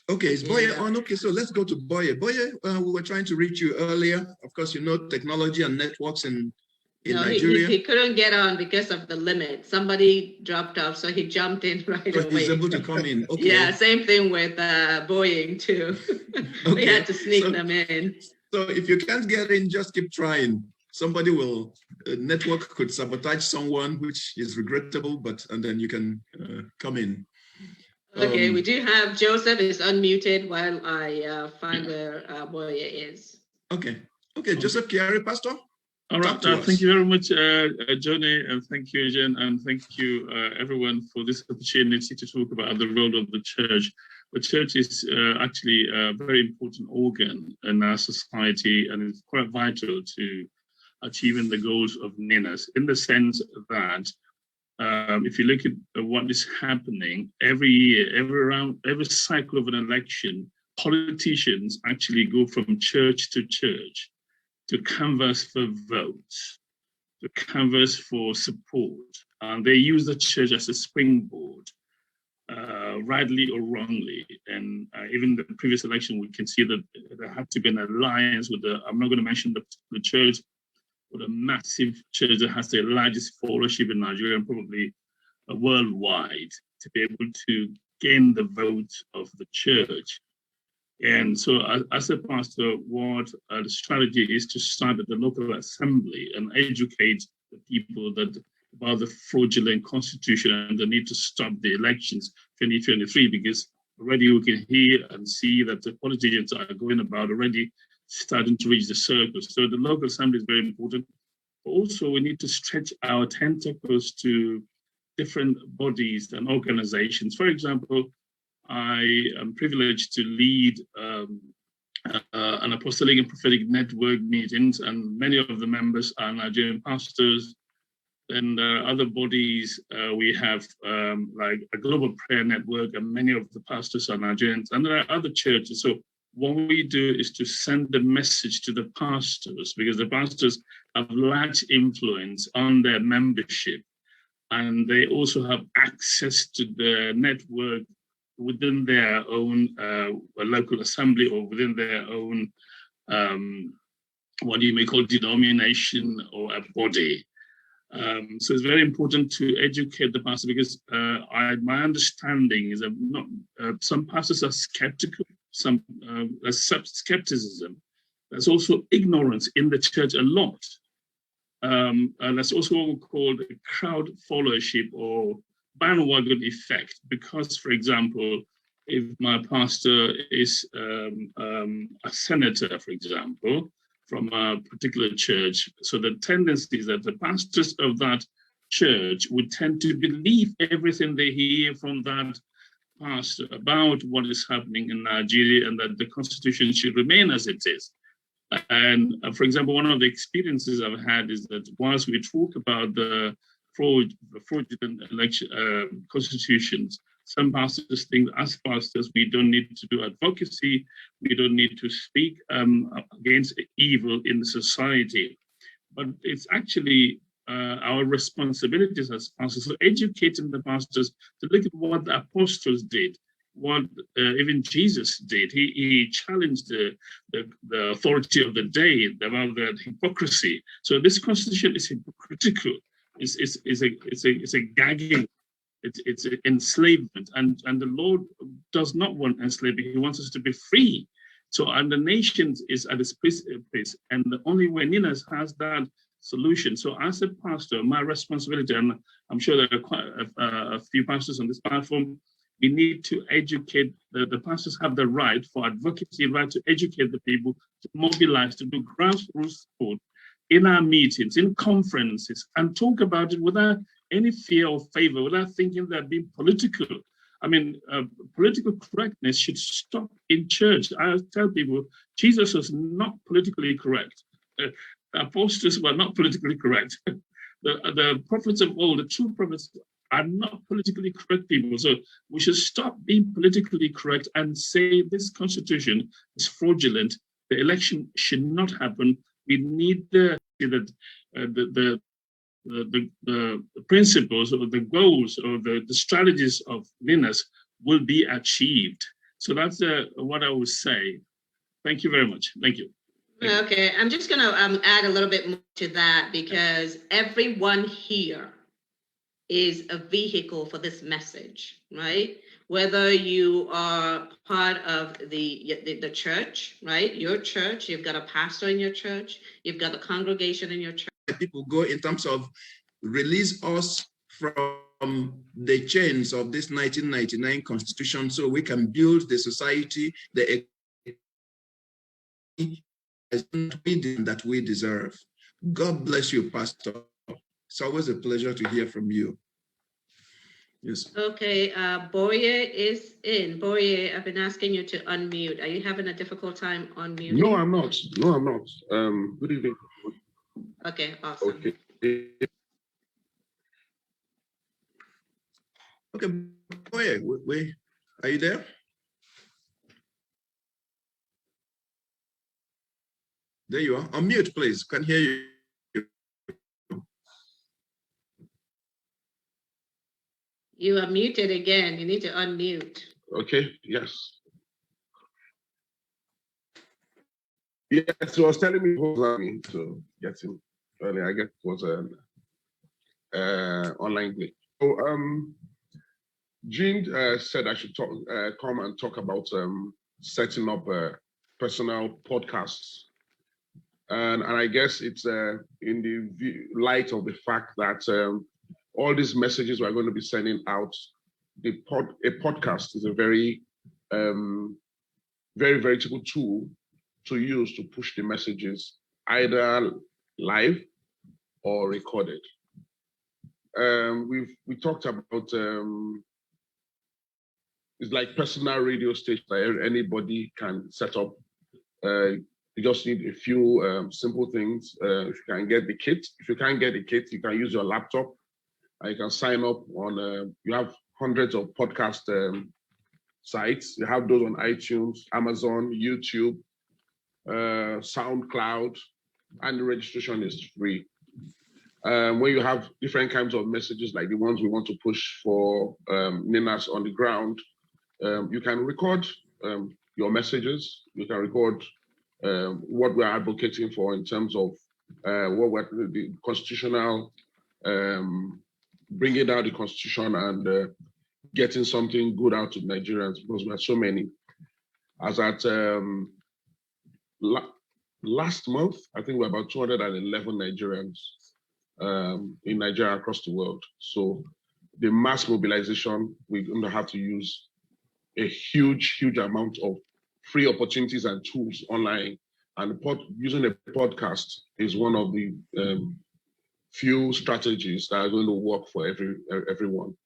Okay, is Boye on? Okay, so let's go to Boye. Boye, we were trying to reach you earlier. Of course, you know technology and networks in Nigeria. He couldn't get on because of the limit. Somebody dropped off, so he jumped in right away. He's able to come in. Okay. Yeah, same thing with Boeing too. Okay. We had to sneak them in. So if you can't get in, just keep trying. Somebody will, network could sabotage someone, which is regrettable, and then you can come in. Okay, we do have Joseph is unmuted while I find where Boye is. Okay, Joseph Kiari, Pastor. All right, thank you very much, Johnny, and thank you, Jen, and thank you, everyone, for this opportunity to talk about the role of the church. The church is actually a very important organ in our society, and it's quite vital to achieving the goals of NINAS, in the sense that if you look at what is happening every year, every cycle of an election, politicians actually go from church to church to canvass for votes, to canvass for support. And they use the church as a springboard, rightly or wrongly. And even the previous election, we can see that there had to be an alliance with I'm not going to mention the church, but a massive church that has the largest followership in Nigeria and probably worldwide, to be able to gain the vote of the church. And so as a pastor, what the strategy is to start at the local assembly and educate the people about the fraudulent constitution and the need to stop the elections 2023, because already we can hear and see that the politicians are going about already starting to reach the circles. So the local assembly is very important. But also, we need to stretch our tentacles to different bodies and organizations. For example, I am privileged to lead an apostolic and prophetic network meetings, and many of the members are Nigerian pastors. And other bodies, we have like a global prayer network, and many of the pastors are Nigerians, and there are other churches. So what we do is to send the message to the pastors, because the pastors have large influence on their membership, and they also have access to the network within their own local assembly or within their own, what you may call denomination or a body. So it's very important to educate the pastor, because my understanding is that some pastors are skeptical, some skepticism. There's also ignorance in the church a lot. And that's also what we call the crowd followership or bandwagon effect. Because, for example, if my pastor is a senator, for example, from a particular church, so the tendency is that the pastors of that church would tend to believe everything they hear from that pastor about what is happening in Nigeria, and that the constitution should remain as it is. And for example, one of the experiences I've had is that whilst we talk about the fraudulent election constitutions, some pastors think as pastors we don't need to do advocacy, we don't need to speak against evil in the society. But it's actually our responsibilities as pastors, so educating the pastors to look at what the apostles did, what even Jesus did. He challenged the authority of the day about the hypocrisy. So this constitution is hypocritical. It's a gagging. It's an enslavement, and the Lord does not want enslavement. He wants us to be free. So, and the nation is at its place, and the only way NINAS has that solution. So, as a pastor, my responsibility, and I'm sure there are quite a few pastors on this platform, we need to educate. The pastors have the right for advocacy, right to educate the people, to mobilize, to do grassroots support in our meetings, in conferences, and talk about it without any fear or favor, without thinking that being political. I mean, political correctness should stop in church. I tell people, Jesus was not politically correct. The apostles were not politically correct. The prophets of old, the true prophets, are not politically correct people. So we should stop being politically correct and say this constitution is fraudulent. The election should not happen. We need the principles or the goals or the strategies of NINAS will be achieved. So that's what I would say. Thank you very much. Thank you. Okay, I'm just going to add a little bit more to that, because everyone here is a vehicle for this message, right? Whether you are part of the church, right? Your church, you've got a pastor in your church, you've got a congregation in your church. People go in terms of release us from the chains of this 1999 Constitution so we can build the society, the that we deserve. God bless you, Pastor. It's always a pleasure to hear from you. Yes. Okay, Boye is in. Boye, I've been asking you to unmute. Are you having a difficult time unmuting? No, I'm not. No, I'm not. Good evening. Okay, awesome. Okay. Okay, Boye, wait, are you there? There you are. Unmute, please. Can hear you. You are muted again. You need to unmute. Okay, yes. Yes, so I was telling me who was me to get him earlier. I guess it was an online glitch. So Jean said I should come and talk about setting up personal podcasts. And I guess it's in the light of the fact that all these messages we're going to be sending out, a podcast is a very, very veritable tool to use to push the messages, either live or recorded. We talked about it's like personal radio station that anybody can set up. You just need a few simple things. If you can get the kit, if you can't get the kit, you can use your laptop. And you can sign up on. You have hundreds of podcast sites. You have those on iTunes, Amazon, YouTube, SoundCloud, and the registration is free. When you have different kinds of messages like the ones we want to push for NINAS on the ground, you can record your messages. You can record what we're advocating for in terms of what we're the constitutional, bringing out the constitution and getting something good out to Nigerians, because we have so many. As at last month, I think we're about 211 Nigerians in Nigeria across the world. So the mass mobilization, we're going to have to use a huge, huge amount of free opportunities and tools online. And using a podcast is one of the few strategies that are going to work for everyone.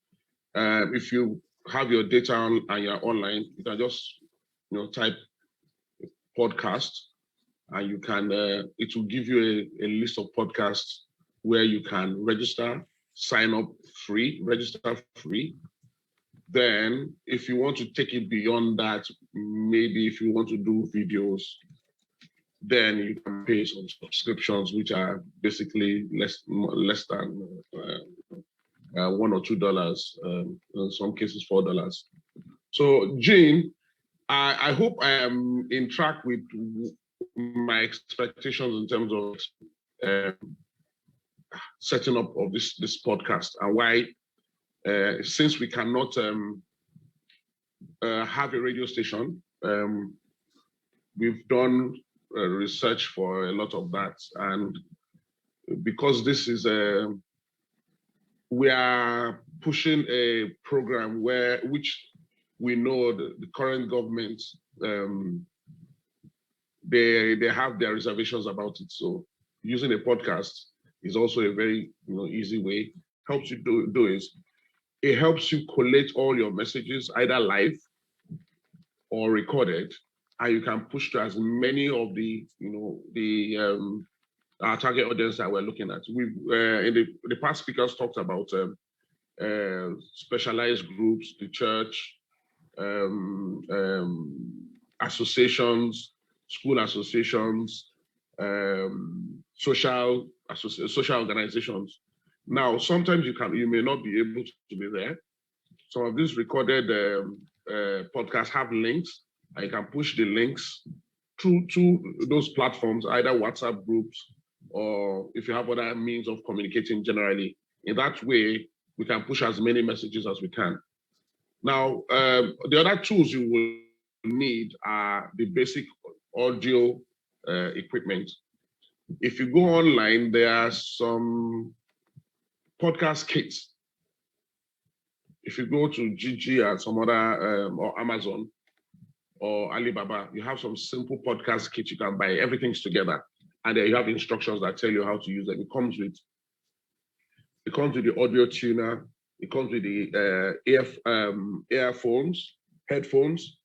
If you have your data on and you're online, you can just type podcast, and you can it will give you a list of podcasts where you can register, sign up free, register free. Then if you want to take it beyond that, maybe if you want to do videos, then you can pay some subscriptions, which are basically less than $1 or $2, in some cases $4. So Jean, I hope I am in track with my expectations in terms of setting up of this podcast, and why, since we cannot have a radio station, we've done research for a lot of that, and because this is we are pushing a program which we know the current government they have their reservations about it. So using a podcast is also a very easy way. Helps you do is it helps you collate all your messages either live or recorded, and you can push to as many of the our target audience that we're looking at. We've in the past speakers talked about specialized groups, the church, associations, school associations, social organizations. Now, sometimes you may not be able to be there. Some of these recorded podcasts have links, and you can push the links through to those platforms, either WhatsApp groups, or if you have other means of communicating generally. In that way, we can push as many messages as we can. Now, the other tools you will need are the basic audio equipment. If you go online, there are some podcast kits. If you go to Gigi and some other, or Amazon or Alibaba, you have some simple podcast kits you can buy. Everything's together. And then you have instructions that tell you how to use them. It comes with the audio tuner. It comes with the earphones, headphones.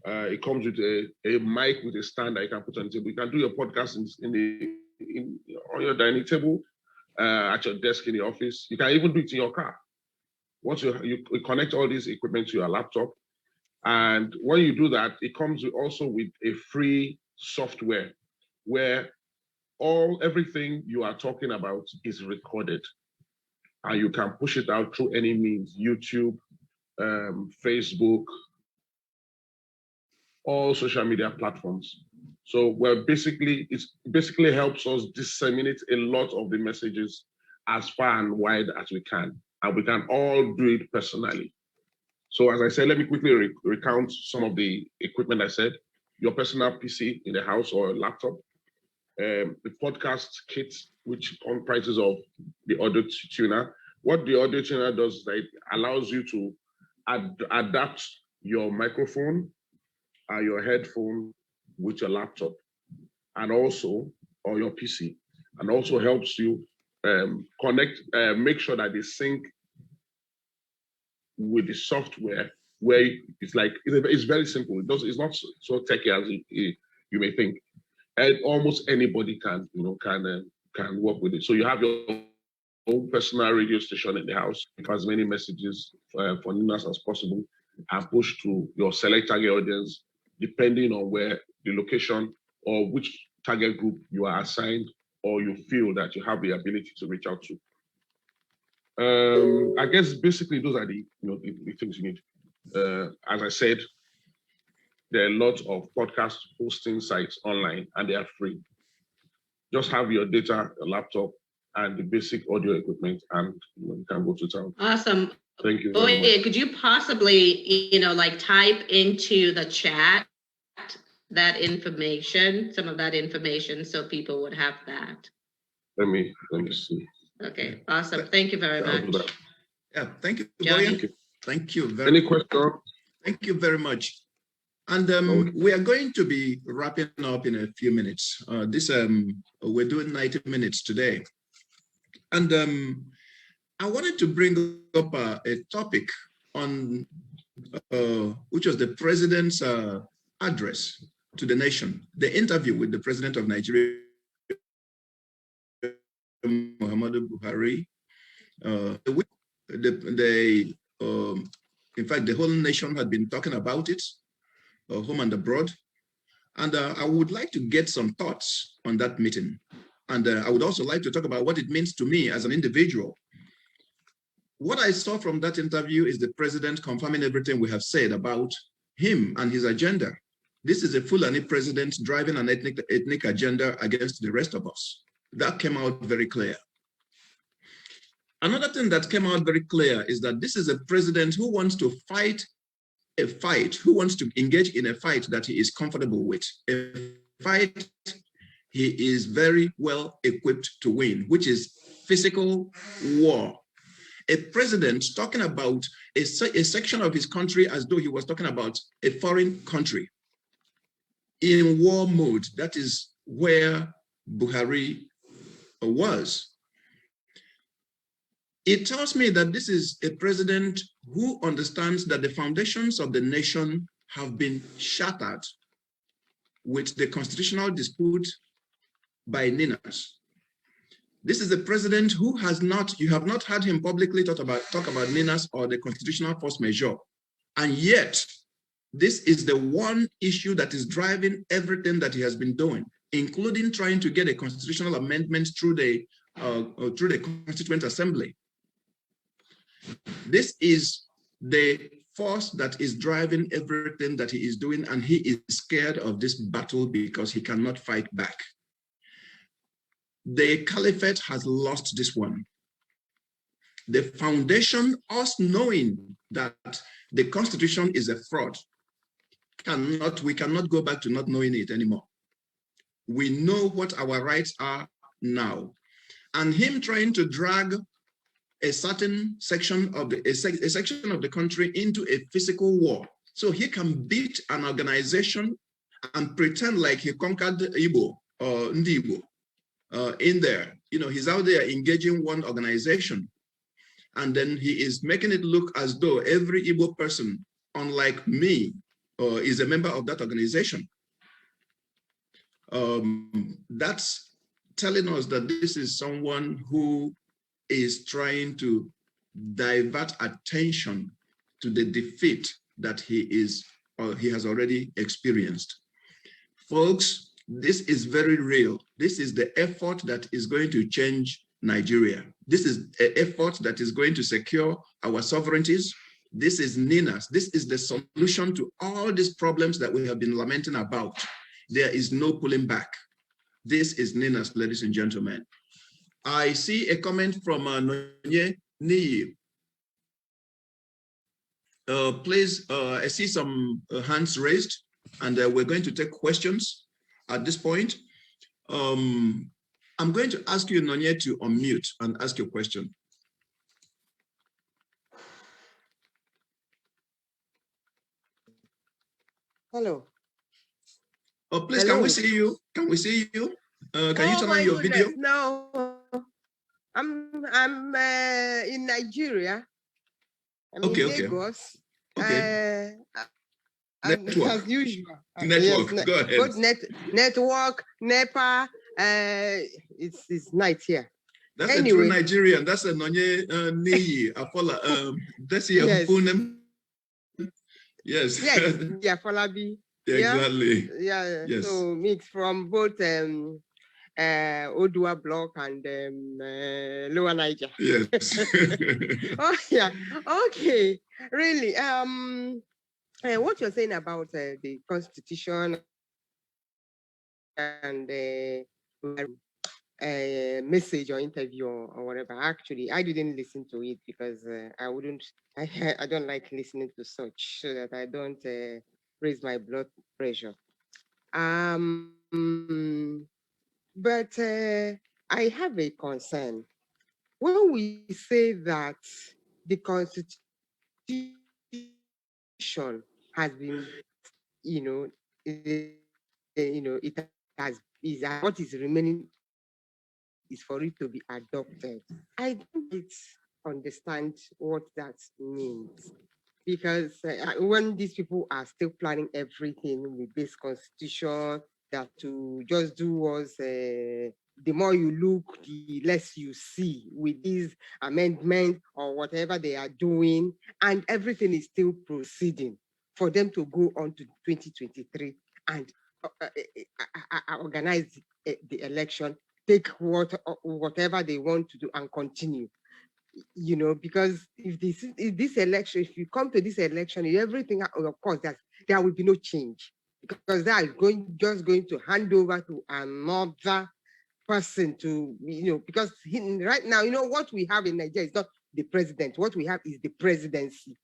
It comes with a mic with a stand that you can put on the table. You can do your podcast on your dining table, at your desk in the office. You can even do it in your car. Once you connect all these equipment to your laptop, and when you do that, it comes also with a free software where everything you are talking about is recorded, and you can push it out through any means, YouTube, Facebook, all social media platforms. So it basically helps us disseminate a lot of the messages as far and wide as we can, and we can all do it personally. So as I said, let me quickly recount some of the equipment I said. Your personal PC in the house or a laptop, the podcast kit, which comprises of the audio tuner. What the audio tuner does is that it allows you to adapt your microphone and your headphone with your laptop, and also, or your PC, and also helps you connect, make sure that they sync with the software, where it's very simple. It's not so techy as you may think, and almost anybody can work with it. So you have your own personal radio station in the house, with as many messages for Ninas as possible, and push to your select target audience, depending on where the location or which target group you are assigned, or you feel that you have the ability to reach out to. I guess basically those are the things you need. As I said, there are lots of podcast hosting sites online, and they are free. Just have your data, your laptop, and the basic audio equipment, and you can go to town. Awesome. Thank you. Could you possibly, type into the chat that information, some of that information, so people would have that? Let me see. Okay, awesome. Thank you very much. Yeah, thank you, Johnny. Boyan. Thank you very Any question? Thank you very much. And we are going to be wrapping up in a few minutes. We're doing 90 minutes today. And I wanted to bring up a topic on which was the president's address to the nation, the interview with the president of Nigeria, Muhammadu Buhari. In fact, the whole nation had been talking about it, home and abroad. And I would like to get some thoughts on that meeting. And I would also like to talk about what it means to me as an individual. What I saw from that interview is the president confirming everything we have said about him and his agenda. This is a Fulani president driving an ethnic agenda against the rest of us. That came out very clear. Another thing that came out very clear is that this is a president who wants to fight a fight, who wants to engage in a fight that he is comfortable with, a fight he is very well equipped to win, which is physical war. A president talking about a section of his country as though he was talking about a foreign country in war mode. That is where Buhari was. It tells me that this is a president who understands that the foundations of the nation have been shattered with the constitutional dispute by Ninas. This is a president who you have not heard him publicly talk about Ninas or the constitutional force majeure. And yet, this is the one issue that is driving everything that he has been doing, including trying to get a constitutional amendment through the Constituent Assembly. This is the force that is driving everything that he is doing, and he is scared of this battle because he cannot fight back. The caliphate has lost this one. The foundation, us knowing that the constitution is a fraud, we cannot go back to not knowing it anymore. We know what our rights are now. And him trying to drag a certain section of the section of the country into a physical war, so he can beat an organization and pretend like he conquered Igbo or Ndibo in there. You know, he's out there engaging one organization, and then he is making it look as though every Igbo person, unlike me, is a member of that organization. That's telling us that this is someone who is trying to divert attention to the defeat that he has already experienced. Folks, this is very real. This is the effort that is going to change Nigeria. This is an effort that is going to secure our sovereignties. This is NINAS. This is the solution to all these problems that we have been lamenting about. There is no pulling back. This is NINAS, ladies and gentlemen. I see a comment from Nonye Niyi. Please, I see some hands raised, and we're going to take questions at this point. I'm going to ask you, Nonye, to unmute and ask your question. Hello. Oh, please, Hello. Can we see you? Can we see you? Can you turn on your video? No, I'm in Nigeria. I'm in Lagos. Okay. Network. As usual. Network. Yes, Go ahead. Both network, NEPA. It's night here. That's a true Nigerian. That's a Nonye Niyi. That's your full name. Yes. Yes. Yeah, Falabi. Exactly. Yeah. Yes. So mix from both Odua block and Lower Niger. Yes. Oh yeah. Okay. Really. What you're saying about the constitution and message or interview or whatever. Actually, I didn't listen to it because I don't like listening to such, so that I don't raise my blood pressure. But I have a concern. When we say that the constitution has been, it is what is remaining is for it to be adopted. I don't understand what that means, because when these people are still planning everything with this constitution, that to just do was the more you look, the less you see with these amendments or whatever they are doing, and everything is still proceeding for them to go on to 2023 and organize the election, take whatever they want to do and continue. Because if this election, if you come to this election, everything, of course, there will be no change, because that is just going to hand over to another person to, because right now, what we have in Nigeria is not the president. What we have is the presidency.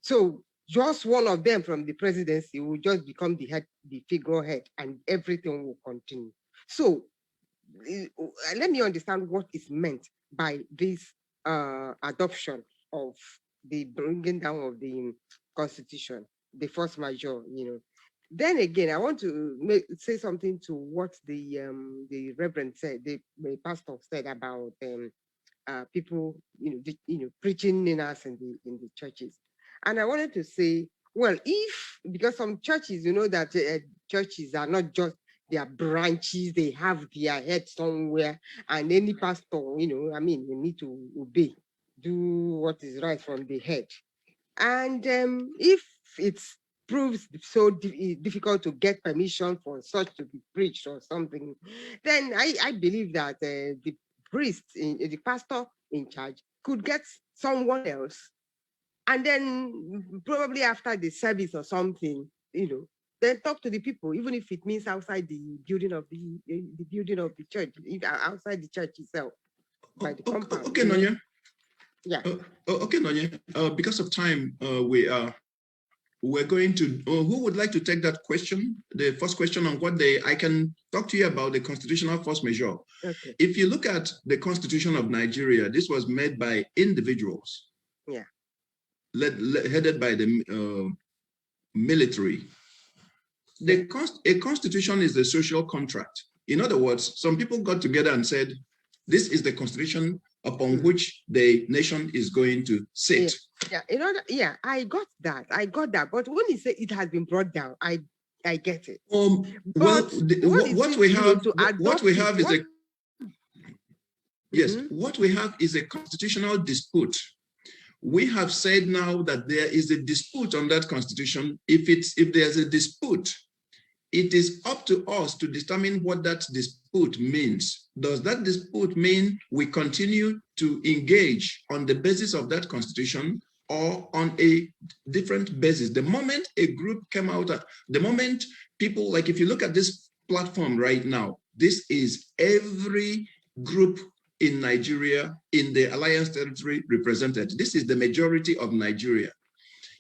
So just one of them from the presidency will just become the figurehead, and everything will continue. So let me understand what is meant by this adoption of the bringing down of the constitution, the force majeure. Then again, I want to say something to what the reverend said, the pastor said about people, preaching NINAS in the churches. And I wanted to say, well, because some churches, that churches are not just their branches, they have their head somewhere, and any pastor, you need to obey, do what is right from the head. And if it proves so difficult to get permission for such to be preached or something, then I believe that the priest, the pastor in charge, could get someone else And then probably after the service or something, then talk to the people, even if it means outside the building of the church, outside the church itself, by the compound. Okay, Nonya. Yeah. Okay, Nonya. Because of time, we're going to. Who would like to take that question? The first question on what I can talk to you about the constitutional force majeure. Okay. If you look at the Constitution of Nigeria, this was made by individuals. Yeah. Headed by the military. A constitution is a social contract. In other words, some people got together and said, this is the constitution upon which the nation is going to sit. Yeah, I got that. But when you say it has been brought down, I get it. What we have is a constitutional dispute. We have said now that there is a dispute on that constitution. If there's a dispute, it is up to us to determine what that dispute means. Does that dispute mean we continue to engage on the basis of that constitution or on a different basis? The moment a group came out, the moment people, like if you look at this platform right now, this is every group in Nigeria, in the Alliance territory represented. This is the majority of Nigeria.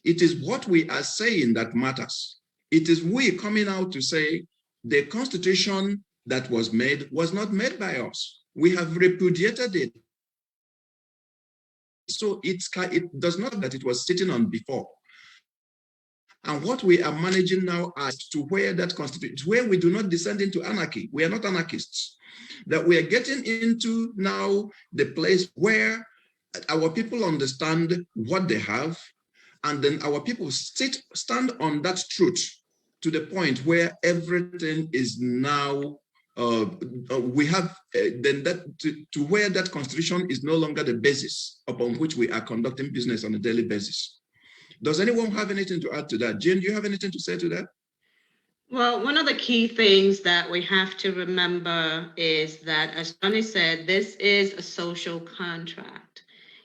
It is what we are saying that matters. It is we coming out to say the constitution that was made was not made by us. We have repudiated it. So it does not that it was sitting on before. And what we are managing now as to where that constitution, where we do not descend into anarchy. We are not anarchists. That we are getting into now the place where our people understand what they have, and then our people stand on that truth to the point where everything is now, we have then that to where that constitution is no longer the basis upon which we are conducting business on a daily basis. Does anyone have anything to add to that? Jane, do you have anything to say to that? Well, one of the key things that we have to remember is that, as Johnny said, this is a social contract.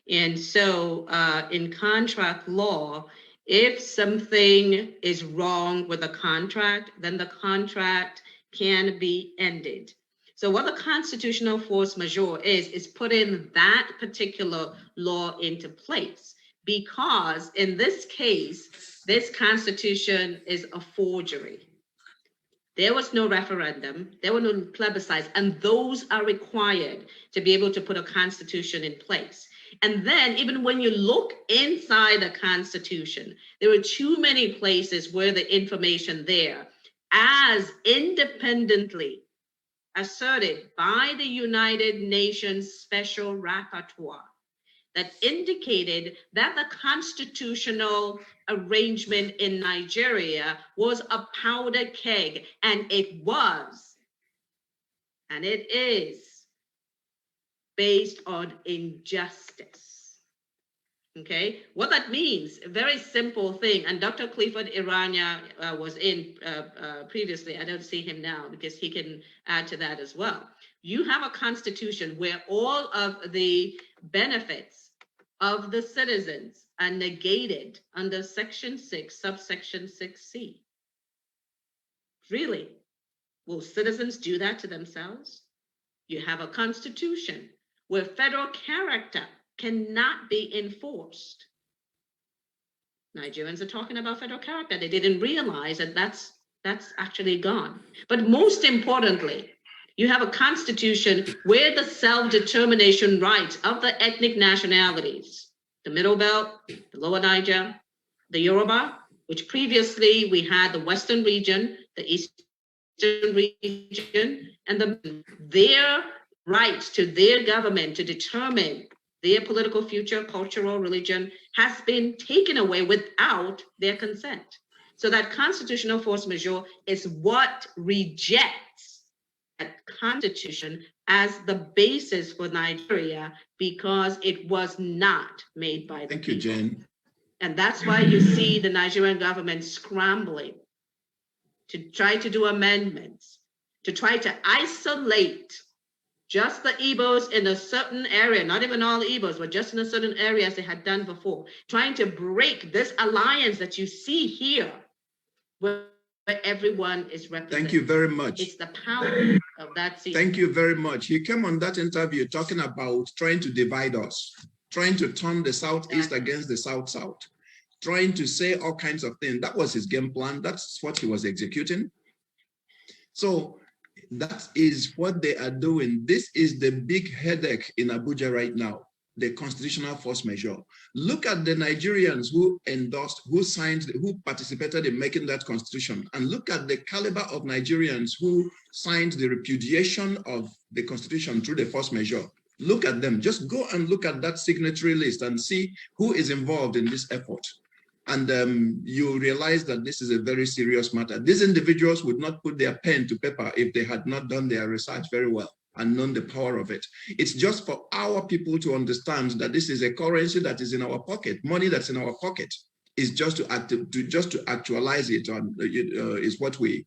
And so in contract law, if something is wrong with a contract, then the contract can be ended. So what the constitutional force majeure is putting that particular law into place. Because in this case, this constitution is a forgery. There was no referendum, there were no plebiscites, and those are required to be able to put a constitution in place. And then even when you look inside the constitution, there are too many places where the information there, as independently asserted by the United Nations Special Rapporteur, that indicated that the constitutional arrangement in Nigeria was a powder keg, and it was, and it is, based on injustice. Okay, what that means, a very simple thing, and Dr. Clifford Irania was in previously, I don't see him now because he can add to that as well. You have a constitution where all of the benefits of the citizens are negated under Section 6, subsection 6C. Really? Will citizens do that to themselves? You have a constitution where federal character cannot be enforced. Nigerians are talking about federal character. They didn't realize that that's actually gone. But most importantly, you have a constitution where the self-determination rights of the ethnic nationalities, the Middle Belt, the Lower Niger, the Yoruba, which previously we had the Western region, the Eastern region, and their rights to their government to determine their political future, cultural, religion, has been taken away without their consent. So that constitutional force majeure is what rejects that constitution as the basis for Nigeria, because it was not made by the Thank people. you, Jane. And that's why you see the Nigerian government scrambling to try to do amendments, to try to isolate just the Igbos in a certain area, not even all Igbos, but just in a certain area as they had done before, trying to break this alliance that you see here, where everyone is represented. Thank you very much. It's the power of that seat. Thank you very much. He came on that interview talking about trying to divide us, trying to turn the Southeast against the South-South, trying to say all kinds of things. That was his game plan. That's what he was executing. So that is what they are doing. This is the big headache in Abuja right now, the constitutional force majeure. Look at the Nigerians who endorsed, who signed, who participated in making that constitution, and look at the caliber of Nigerians who signed the repudiation of the constitution through the force majeure. Look at them. Just go and look at that signatory list and see who is involved in this effort. And you realize that this is a very serious matter. These individuals would not put their pen to paper if they had not done their research very well and known the power of it. It's just for our people to understand that this is a currency that is in our pocket, money that's in our pocket. Is just to actualize it on is what we.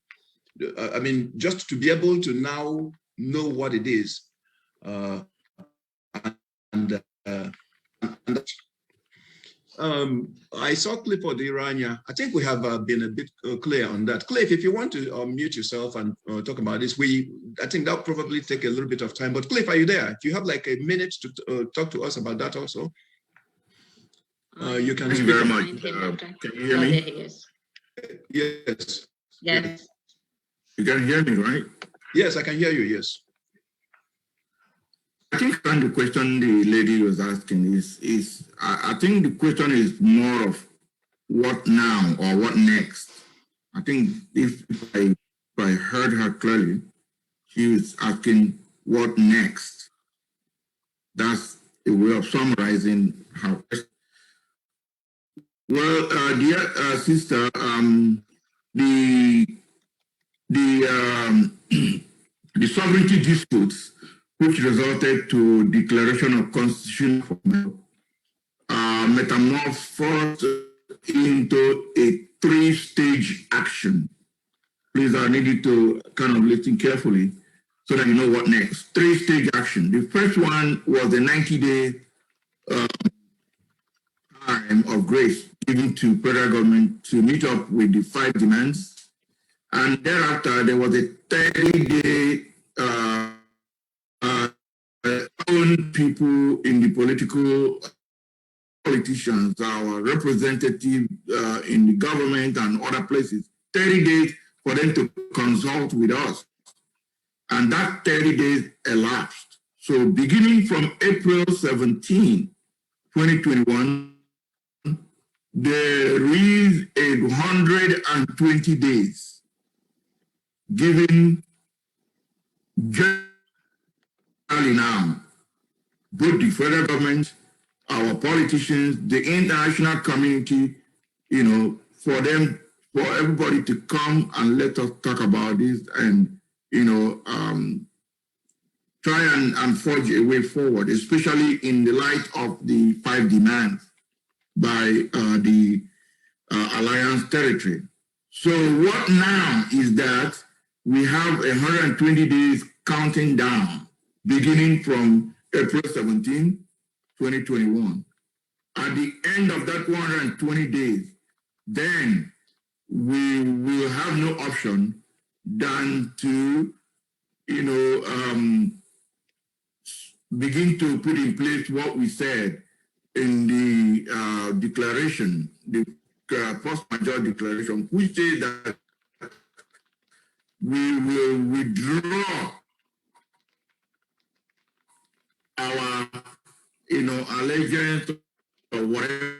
I mean, just to be able to now know what it is, I saw Clifford Iranya. I think we have been a bit clear on that. Cliff, if you want to mute yourself and talk about this, I think that'll probably take a little bit of time. But Cliff, are you there? If you have like a minute to talk to us about that also, you can. Thank you very much. Can you hear me? Yes. Yes. You can hear me, right? Yes, I can hear you. Yes. I think the question the lady was asking is I think the question is more of what now or what next. I think if I heard her clearly, she was asking what next. That's a way of summarizing her question. Well, dear sister, the sovereignty disputes which resulted to declaration of constitutional metamorphosed into a three-stage action. Please, I need you to kind of listen carefully so that you know what next. Three-stage action. The first one was a 90-day time of grace given to federal government to meet up with the 5 demands. And thereafter, there was a 30-day own people in the politicians, our representative in the government and other places, 30 days for them to consult with us. And that 30 days elapsed. So beginning from April 17, 2021, there is 120 days given generally now, both the federal government, our politicians, the international community, for everybody to come and let us talk about this and, try and forge a way forward, especially in the light of the 5 demands by the Alliance territory. So what now is that we have 120 days counting down, beginning from April 17, 2021. At the end of that 120 days, then we will have no option than to, begin to put in place what we said in the declaration, the force majeure declaration, which says that we will withdraw our, allegiance or whatever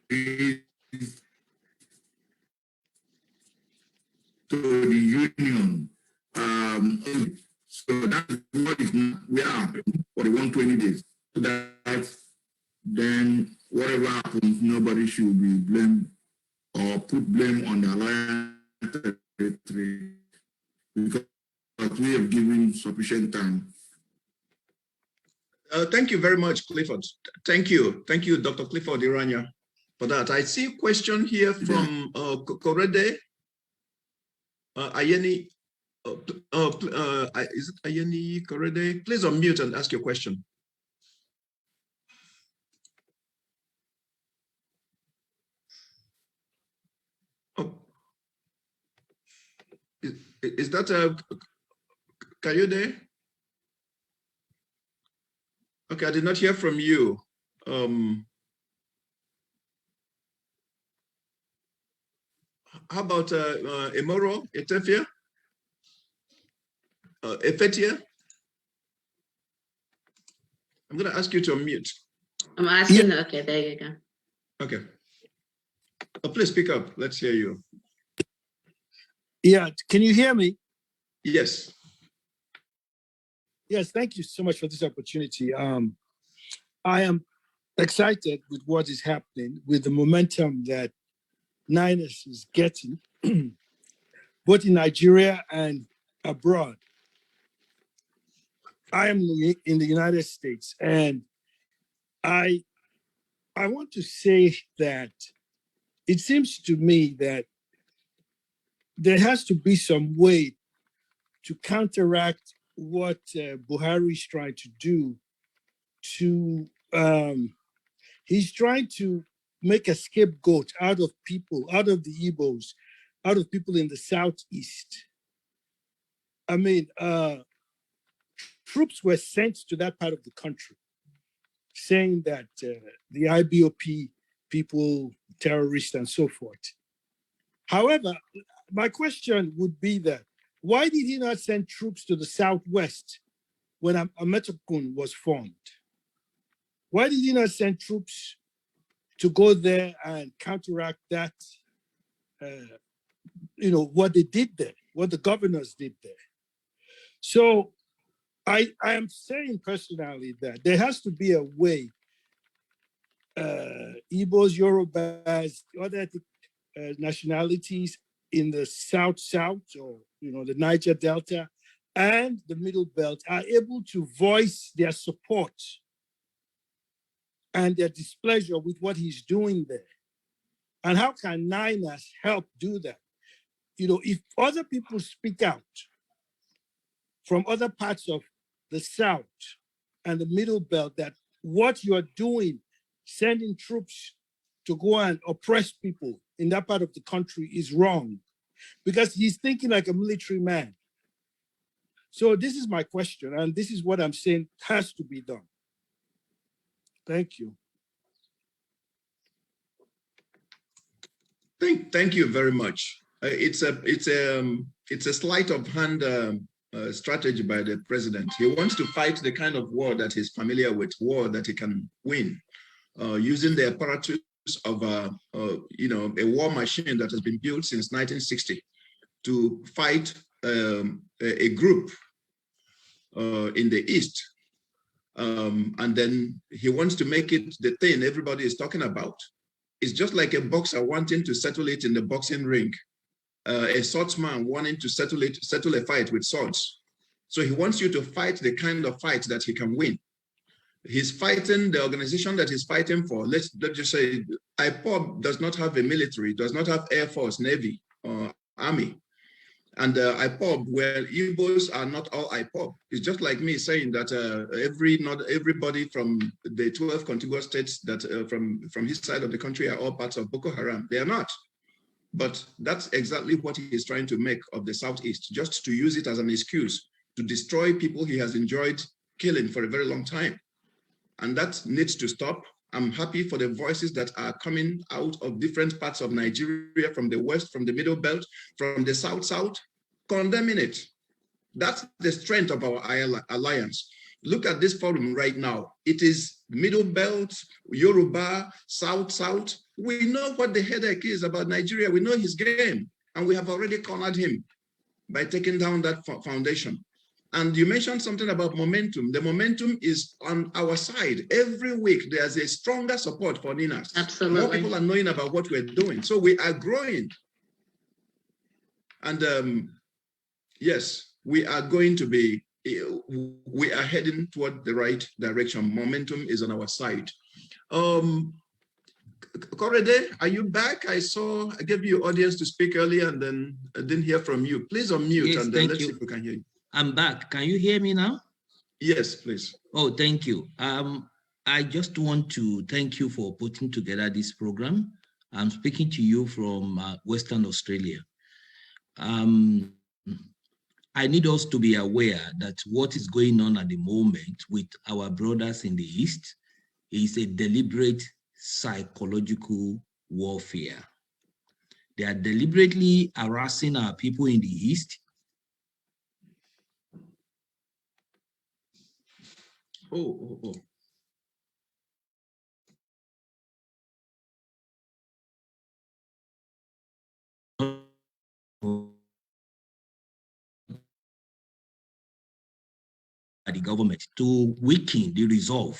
it is to the union. So that's what is we are for the 120 days. So that then whatever happens, nobody should be blamed or put blame on the Alliance territory because we have given sufficient time. Thank you very much, Clifford. Thank you, Dr. Clifford Iranya, for that. I see a question here from Korede Ayeni. Is it Ayeni Korede? Please unmute and ask your question. Oh, is that Kayode? Okay, I did not hear from you. How about Emoro, Etefia? Efetia? I'm going to ask you to unmute. I'm asking, yeah. Okay, there you go. Okay. Please speak up. Let's hear you. Yeah, can you hear me? Yes. Yes, thank you so much for this opportunity. I am excited with what is happening, with the momentum that Niners is getting, both in Nigeria and abroad. I am in the United States, and I want to say that it seems to me that there has to be some way to counteract what Buhari is trying to do. He's trying to make a scapegoat out of people, out of the Igbos, out of people in the Southeast. I mean, troops were sent to that part of the country saying that the IBOP people, terrorists, and so forth. However, my question would be that, why did he not send troops to the Southwest when Ametakun was formed? Why did he not send troops to go there and counteract that, what they did there, what the governors did there? So I am saying personally that there has to be a way, Igbos, Yorubas, other ethnic nationalities in the South, or the Niger Delta and the Middle Belt are able to voice their support and their displeasure with what he's doing there. And how can Niners help do that? If other people speak out from other parts of the South and the Middle Belt that what you're doing, sending troops to go and oppress people in that part of the country, is wrong, because he's thinking like a military man. So this is my question, and this is what I'm saying has to be done. Thank you. Thank you very much. It's a sleight of hand strategy by the president. He wants to fight the kind of war that he's familiar with, war that he can win, using the apparatus of a war machine that has been built since 1960 to fight a group in the East. And then he wants to make it the thing everybody is talking about. It's just like a boxer wanting to settle it in the boxing ring, a swordsman wanting to settle a fight with swords. So he wants you to fight the kind of fight that he can win. He's fighting the organization that he's fighting for. Let's just say IPOB does not have a military, does not have Air Force, Navy, or Army. And IPOB, well, Igbos are not all IPOB. It's just like me saying that not everybody from the 12 contiguous states that from his side of the country are all parts of Boko Haram. They are not. But that's exactly what he is trying to make of the Southeast, just to use it as an excuse to destroy people he has enjoyed killing for a very long time. And that needs to stop. I'm happy for the voices that are coming out of different parts of Nigeria, from the West, from the Middle Belt, from the South, condemning it. That's the strength of our alliance. Look at this forum right now. It is Middle Belt, Yoruba, South. We know what the headache is about Nigeria. We know his game, and we have already cornered him by taking down that foundation. And you mentioned something about momentum. The momentum is on our side. Every week, there's a stronger support for Ninas. Absolutely. More people are knowing about what we're doing. So we are growing. And yes, we are going to be, we are heading toward the right direction. Momentum is on our side. Korede, are you back? I gave you audience to speak earlier and then I didn't hear from you. Please unmute, Yes, and then let's you. see if we can hear you. I'm back. Can you hear me now? Yes, please. Oh, thank you. I just want to thank you for putting together this program. I'm speaking to you from Western Australia. I need us to be aware that what is going on at the moment with our brothers in the East is a deliberate psychological warfare. They are deliberately harassing our people in the East. Oh. The government to weaken the resolve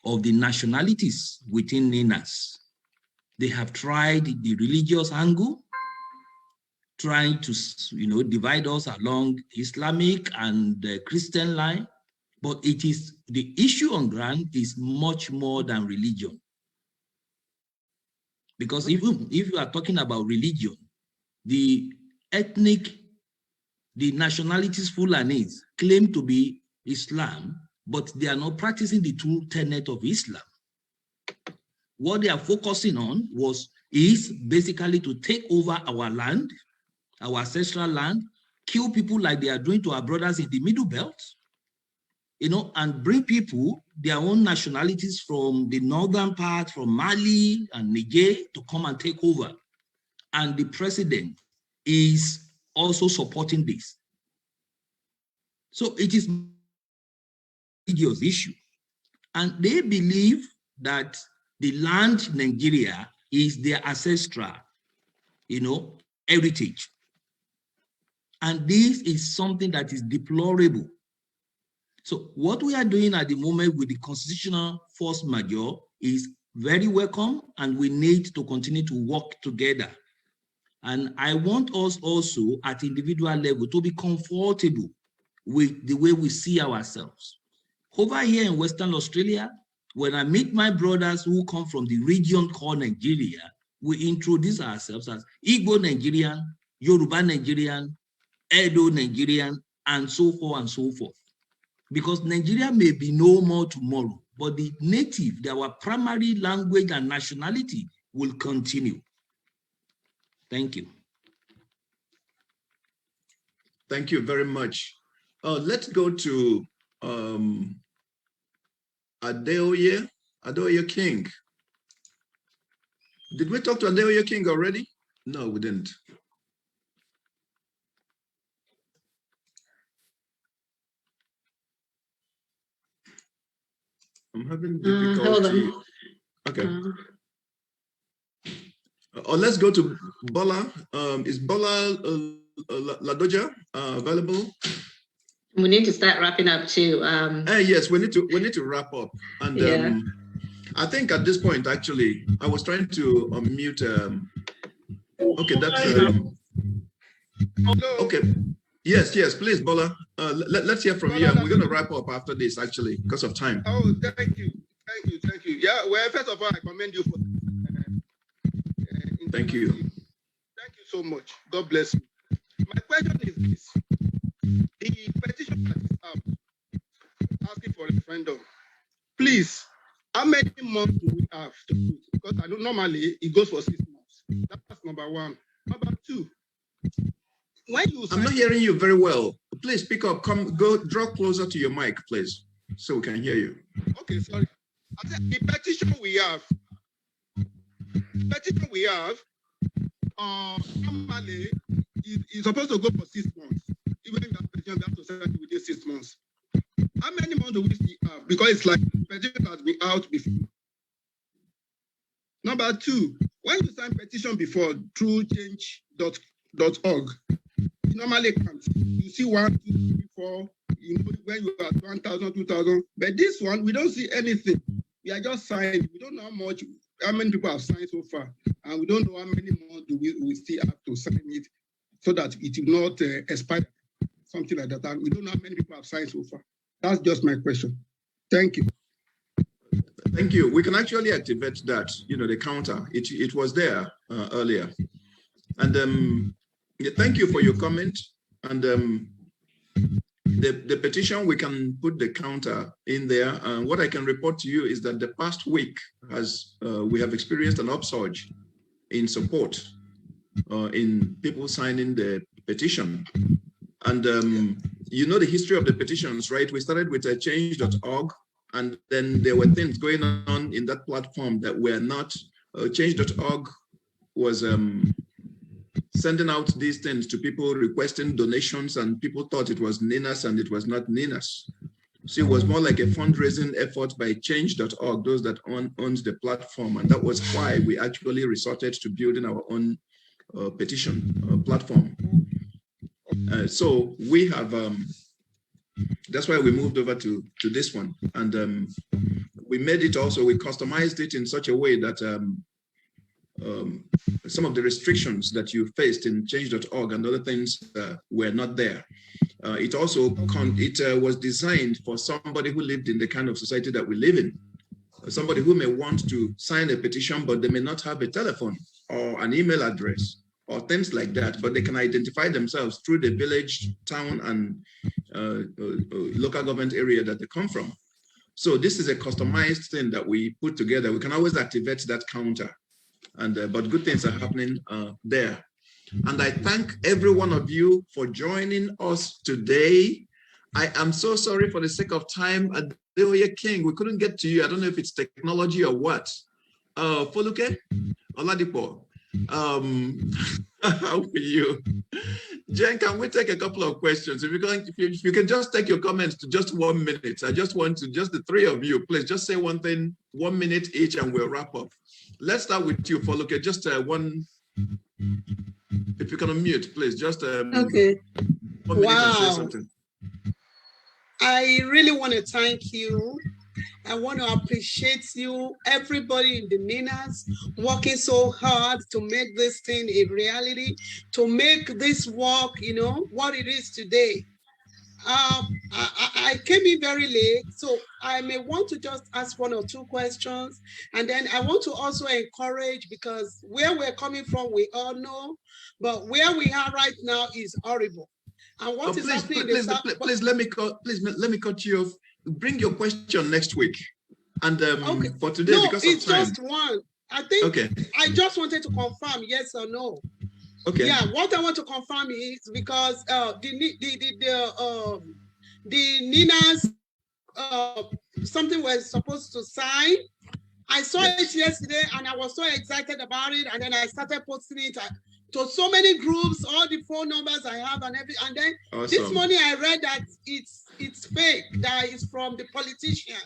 of the nationalities within NINAS. They have tried the religious angle, trying to divide us along Islamic and Christian line, but it is the issue on ground is much more than religion. Because if you are talking about religion, the nationalities Fulanis claim to be Islam, but they are not practicing the true tenet of Islam. What they are focusing on is basically to take over our land, our ancestral land, kill people like they are doing to our brothers in the Middle Belt, and bring people, their own nationalities from the northern part, from Mali and Niger, to come and take over. And the president is also supporting this. So it is a religious issue. And they believe that the land Nigeria is their ancestral, heritage. And this is something that is deplorable. So what we are doing at the moment with the constitutional force majeure is very welcome, and we need to continue to work together. And I want us also at individual level to be comfortable with the way we see ourselves. Over here in Western Australia, when I meet my brothers who come from the region called Nigeria, we introduce ourselves as Igbo Nigerian, Yoruba Nigerian, Edo Nigerian, and so forth and so forth. Because Nigeria may be no more tomorrow, but the native, our primary language and nationality will continue. Thank you. Thank you very much. Let's go to Adeoye King. Did we talk to Adeoye King already? No, we didn't. I'm having difficulty. Okay. Let's go to Bola. Is Bola Ladoja available? We need to start wrapping up too. Yes, we need to wrap up. And yeah. I think at this point, actually, I was trying to unmute. Okay, that's okay. Yes, please, Bola. Let's hear from you. We're going to wrap up after this, actually, because of time. Oh, thank you. Yeah, well, first of all, I commend you for. Thank you. Thank you so much. God bless you. My question is this: the petition that is out asking for a referendum. Please, how many months do we have to do it? Because I know normally it goes for 6 months. That's number one. Number two. When you I'm not hearing you very well. Please speak up. Draw closer to your mic, please, so we can hear you. Okay, sorry. I said the petition we have. Normally is supposed to go for 6 months. Even if that petition has to send it within 6 months. How many months do we still have? Because it's like the petition has been out before. Number two, when you sign petition before through change.org, you normally count. You see 1, 2, 3, 4, when you are 1,000, 2,000. But this one, we don't see anything. We are just signing. We don't know how many people have signed so far. And we don't know how many more do we still have to sign it so that it will not expire, something like that. And we don't know how many people have signed so far. That's just my question. Thank you. Thank you. We can actually activate that, the counter. It was there earlier. And yeah, thank you for your comment. And the petition, we can put the counter in there. What I can report to you is that the past week we have experienced an upsurge in support in people signing the petition. And the history of the petitions, right? We started with change.org, and then there were things going on in that platform that were not, change.org was sending out these things to people requesting donations, and people thought it was NINAS, and it was not NINAS. So it was more like a fundraising effort by change.org, those that owns the platform. And that was why we actually resorted to building our own petition platform. So we have, that's why we moved over to this one. And we made it also, we customized it in such a way that some of the restrictions that you faced in change.org and other things were not there. It also was designed for somebody who lived in the kind of society that we live in. Somebody who may want to sign a petition, but they may not have a telephone or an email address or things like that, but they can identify themselves through the village, town, and local government area that they come from. So this is a customized thing that we put together. We can always activate that counter. And but good things are happening there. And I thank every one of you for joining us today. I am so sorry for the sake of time. Adeoye King, we couldn't get to you. I don't know if it's technology or what. Foluke Oladipo, how are you? Jen, can we take a couple of questions? If you can just take your comments to just 1 minute. I just want to, just the three of you, please just say one thing, 1 minute each, and we'll wrap up. Let's start with you, Foluke. Just one, if you can unmute, please. Just okay. 1 minute and say something. I really want to thank you. I want to appreciate you, everybody in the NINAS, working so hard to make this thing a reality, to make this work, what it is today. I came in very late, so I may want to just ask one or two questions. And then I want to also encourage, because where we're coming from, we all know, but where we are right now is horrible. And what is happening in the South? Please let me cut you off. Bring your question next week. And okay. For today, no, because of it's time. just one. I think okay. I just wanted to confirm yes or no. Okay. Yeah, what I want to confirm is because the NINAS something we're supposed to sign. I saw it yesterday and I was so excited about it, and then I started posting it to so many groups, all the phone numbers I have and everything. And then this morning I read that it's fake, that it's from the politician.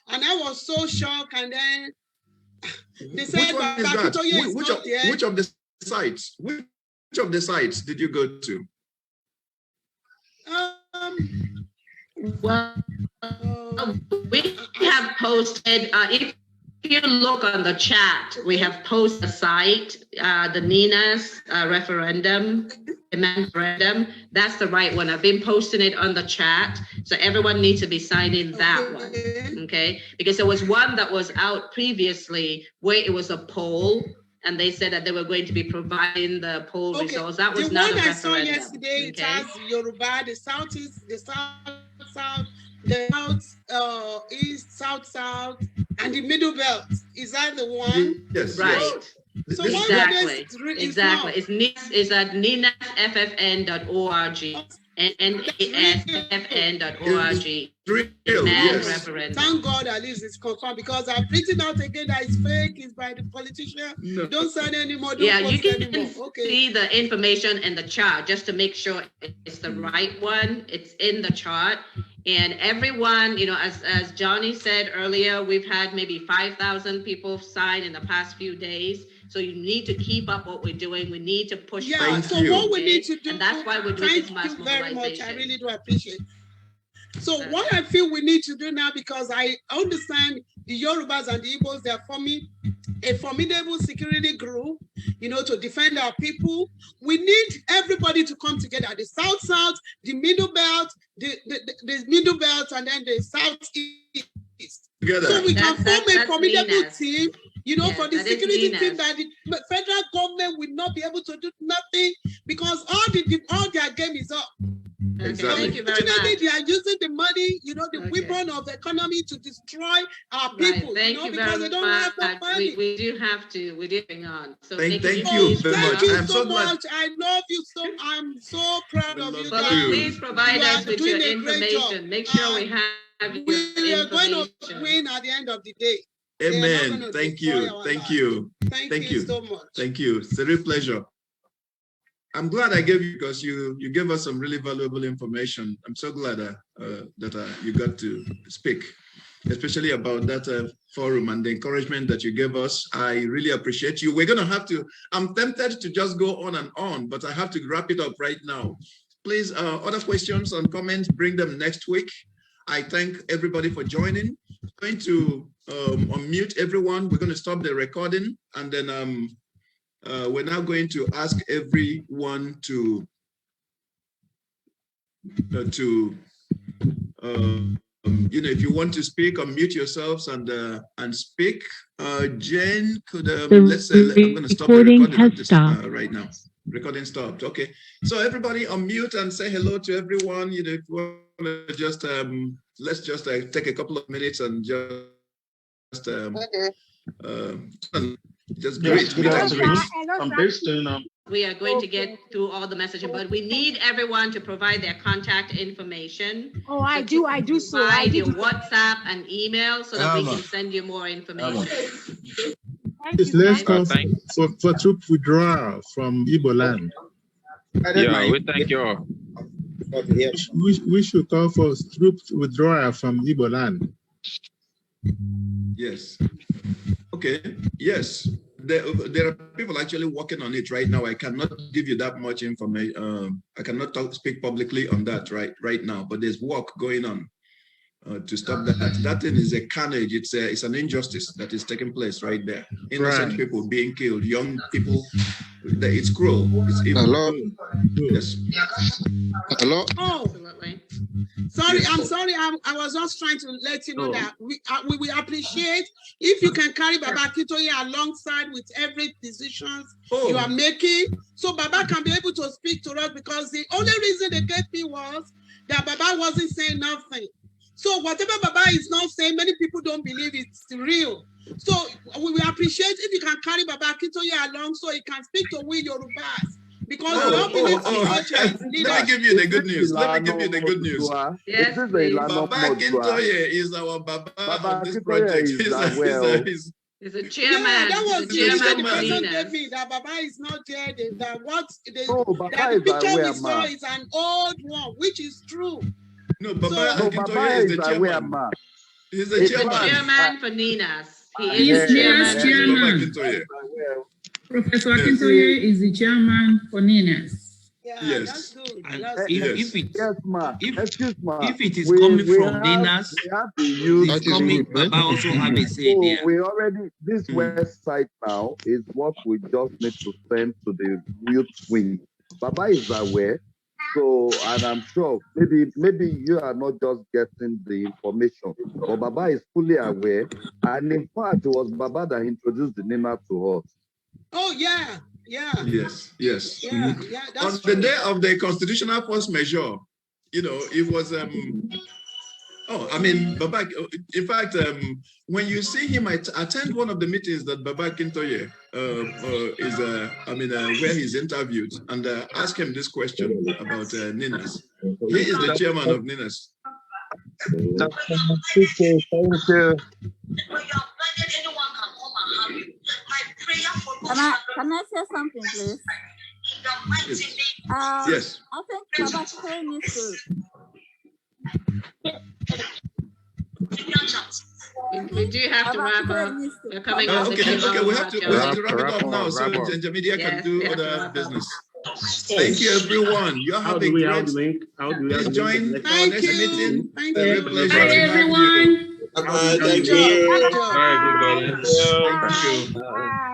And I was so shocked. And then they said, which of the sites? Which of the sites did you go to? Well, we have posted, if you look on the chat, we have posted a site, the NINAS referendum. That's the right one. I've been posting it on the chat. So everyone needs to be signing that one, okay? Because there was one that was out previously where it was a poll, and they said that they were going to be providing the poll results. That was not a referendum. The one I saw yesterday, it has Yoruba, the Southeast, the South, the South, East, South, and the Middle Belt. Is that the one? Yes. Right. Yes. So exactly. It's at ninasffn.org. NASFN.org. Yes. Thank God at least it's confirmed, because I've written out again that it's fake, it's by the politician. No. Don't sign anymore. Don't you can anymore. Okay. See the information in the chart just to make sure it's the right one. It's in the chart. And everyone, as Johnny said earlier, we've had maybe 5,000 people sign in the past few days. So you need to keep up what we're doing. We need to push. Yeah. So what we need to do, and that's why we're doing this mass mobilization. Thank you very much. I really do appreciate it. So what I feel we need to do now, because I understand the Yorubas and the Igbos, they are forming a formidable security group, to defend our people. We need everybody to come together. The South, the Middle Belt, the Middle Belt, and then the Southeast. together. So we can form a that's formidable Nina's. team, you know, Yes, for the that is security team Nina's. that the federal government will not be able to do nothing because all their game is up. Okay, Exactly. thank you very Unfortunately, much. they are using the money, you know, the Okay. weapon of the economy to destroy our Right, people, thank you because very they don't have no much. money. We do have to, we do hang on. So Thank Nikki, you please very Thank much. you I'm so so glad. much. I love you so. I'm so proud of you love But guys. please provide You are us with doing your a great job. information. Make sure we have your We are going to information. win at the end of the day. They are not Amen. gonna Thank destroy you. our Thank lives. you. Thank Thank you you. so much. Thank you. It's a real pleasure. I'm glad I gave you because you gave us some really valuable information. I'm so glad that you got to speak, especially about that forum and the encouragement that you gave us. I really appreciate you. We're going to have to, I'm tempted to just go on, but I have to wrap it up right now. Please, other questions and comments, bring them next week. I thank everybody for joining. I'm going to unmute everyone. We're going to stop the recording, and then we're now going to ask everyone to you know, if you want to speak, unmute yourselves and speak. Jane, could let's say I'm going to stop the recording at this, right now. Recording stopped. Okay, so everybody unmute and say hello to everyone. You know, if you want to just let's just take a couple of minutes and just just greet. Good afternoon. I'm based in We are going to get through all the messaging, but we need everyone to provide their contact information. Oh, I do. Provide your WhatsApp and email so that we can send you more information. Let's call for troop withdrawal from Igbo land. Yeah, we thank you all. We should call for troop withdrawal from Igbo land. Yes. Okay. Yes. There are people actually working on it right now. I cannot give you that much information. I cannot speak publicly on that right now, but there's work going on to stop that. That thing is a carnage. It's an injustice that is taking place right there. Innocent people being killed, young people. It's cruel. It's evil. Hello. Yes. Hello. Oh, absolutely. Sorry, Yes. I'm sorry. I was just trying to let you know that we will appreciate if you can carry Baba Akintoye alongside with every decisions you are making, so Baba can be able to speak to us, because the only reason they gave me was that Baba wasn't saying nothing. So whatever Baba is not saying, many people don't believe it's real. So we will appreciate if you can carry Baba Akintoye along so he can speak to we Yorubas. Because we all believe Let me give you the good news. Yes, Baba Akintoye is our Baba on this project. He's a chairman. Yeah, that was the chairman the person of gave me, that Baba is not there. That Baba the is picture aware, we saw ma. is an old one, which is true. No, Baba So- Akintoye is the chairman. He's the chairman. Chairman for Ninas. He He is is chairman. chairman. Professor Akintoye is the chairman for Ninas. Yes. And Yes. if it is coming from Ninas, it's coming, Baba also have a say there. We already, this website now is what we just need to send to the youth wing. Baba is aware, so, and I'm sure maybe you are not just getting the information, but Baba is fully aware. And in fact, it was Baba that introduced the Nina to us. Oh, yeah. Yes. Yeah, that's On the day of the constitutional force majeure, you know, it was Baba, in fact, when you see him attend one of the meetings that Baba Akintoye is where he's interviewed, and ask him this question about Ninas. He is the chairman of Ninas. Thank you. Can I say something, please? Yes. I think Baba Akintoye needs to. We do have to wrap up. We're coming up. Okay, we have to wrap it up now so Jamidia can do other business. Thank you, everyone. You have a great. Please join our next meeting. Thank you. Bye, everyone. Thank you. Bye, everybody. Thank you. Bye.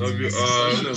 Love you all.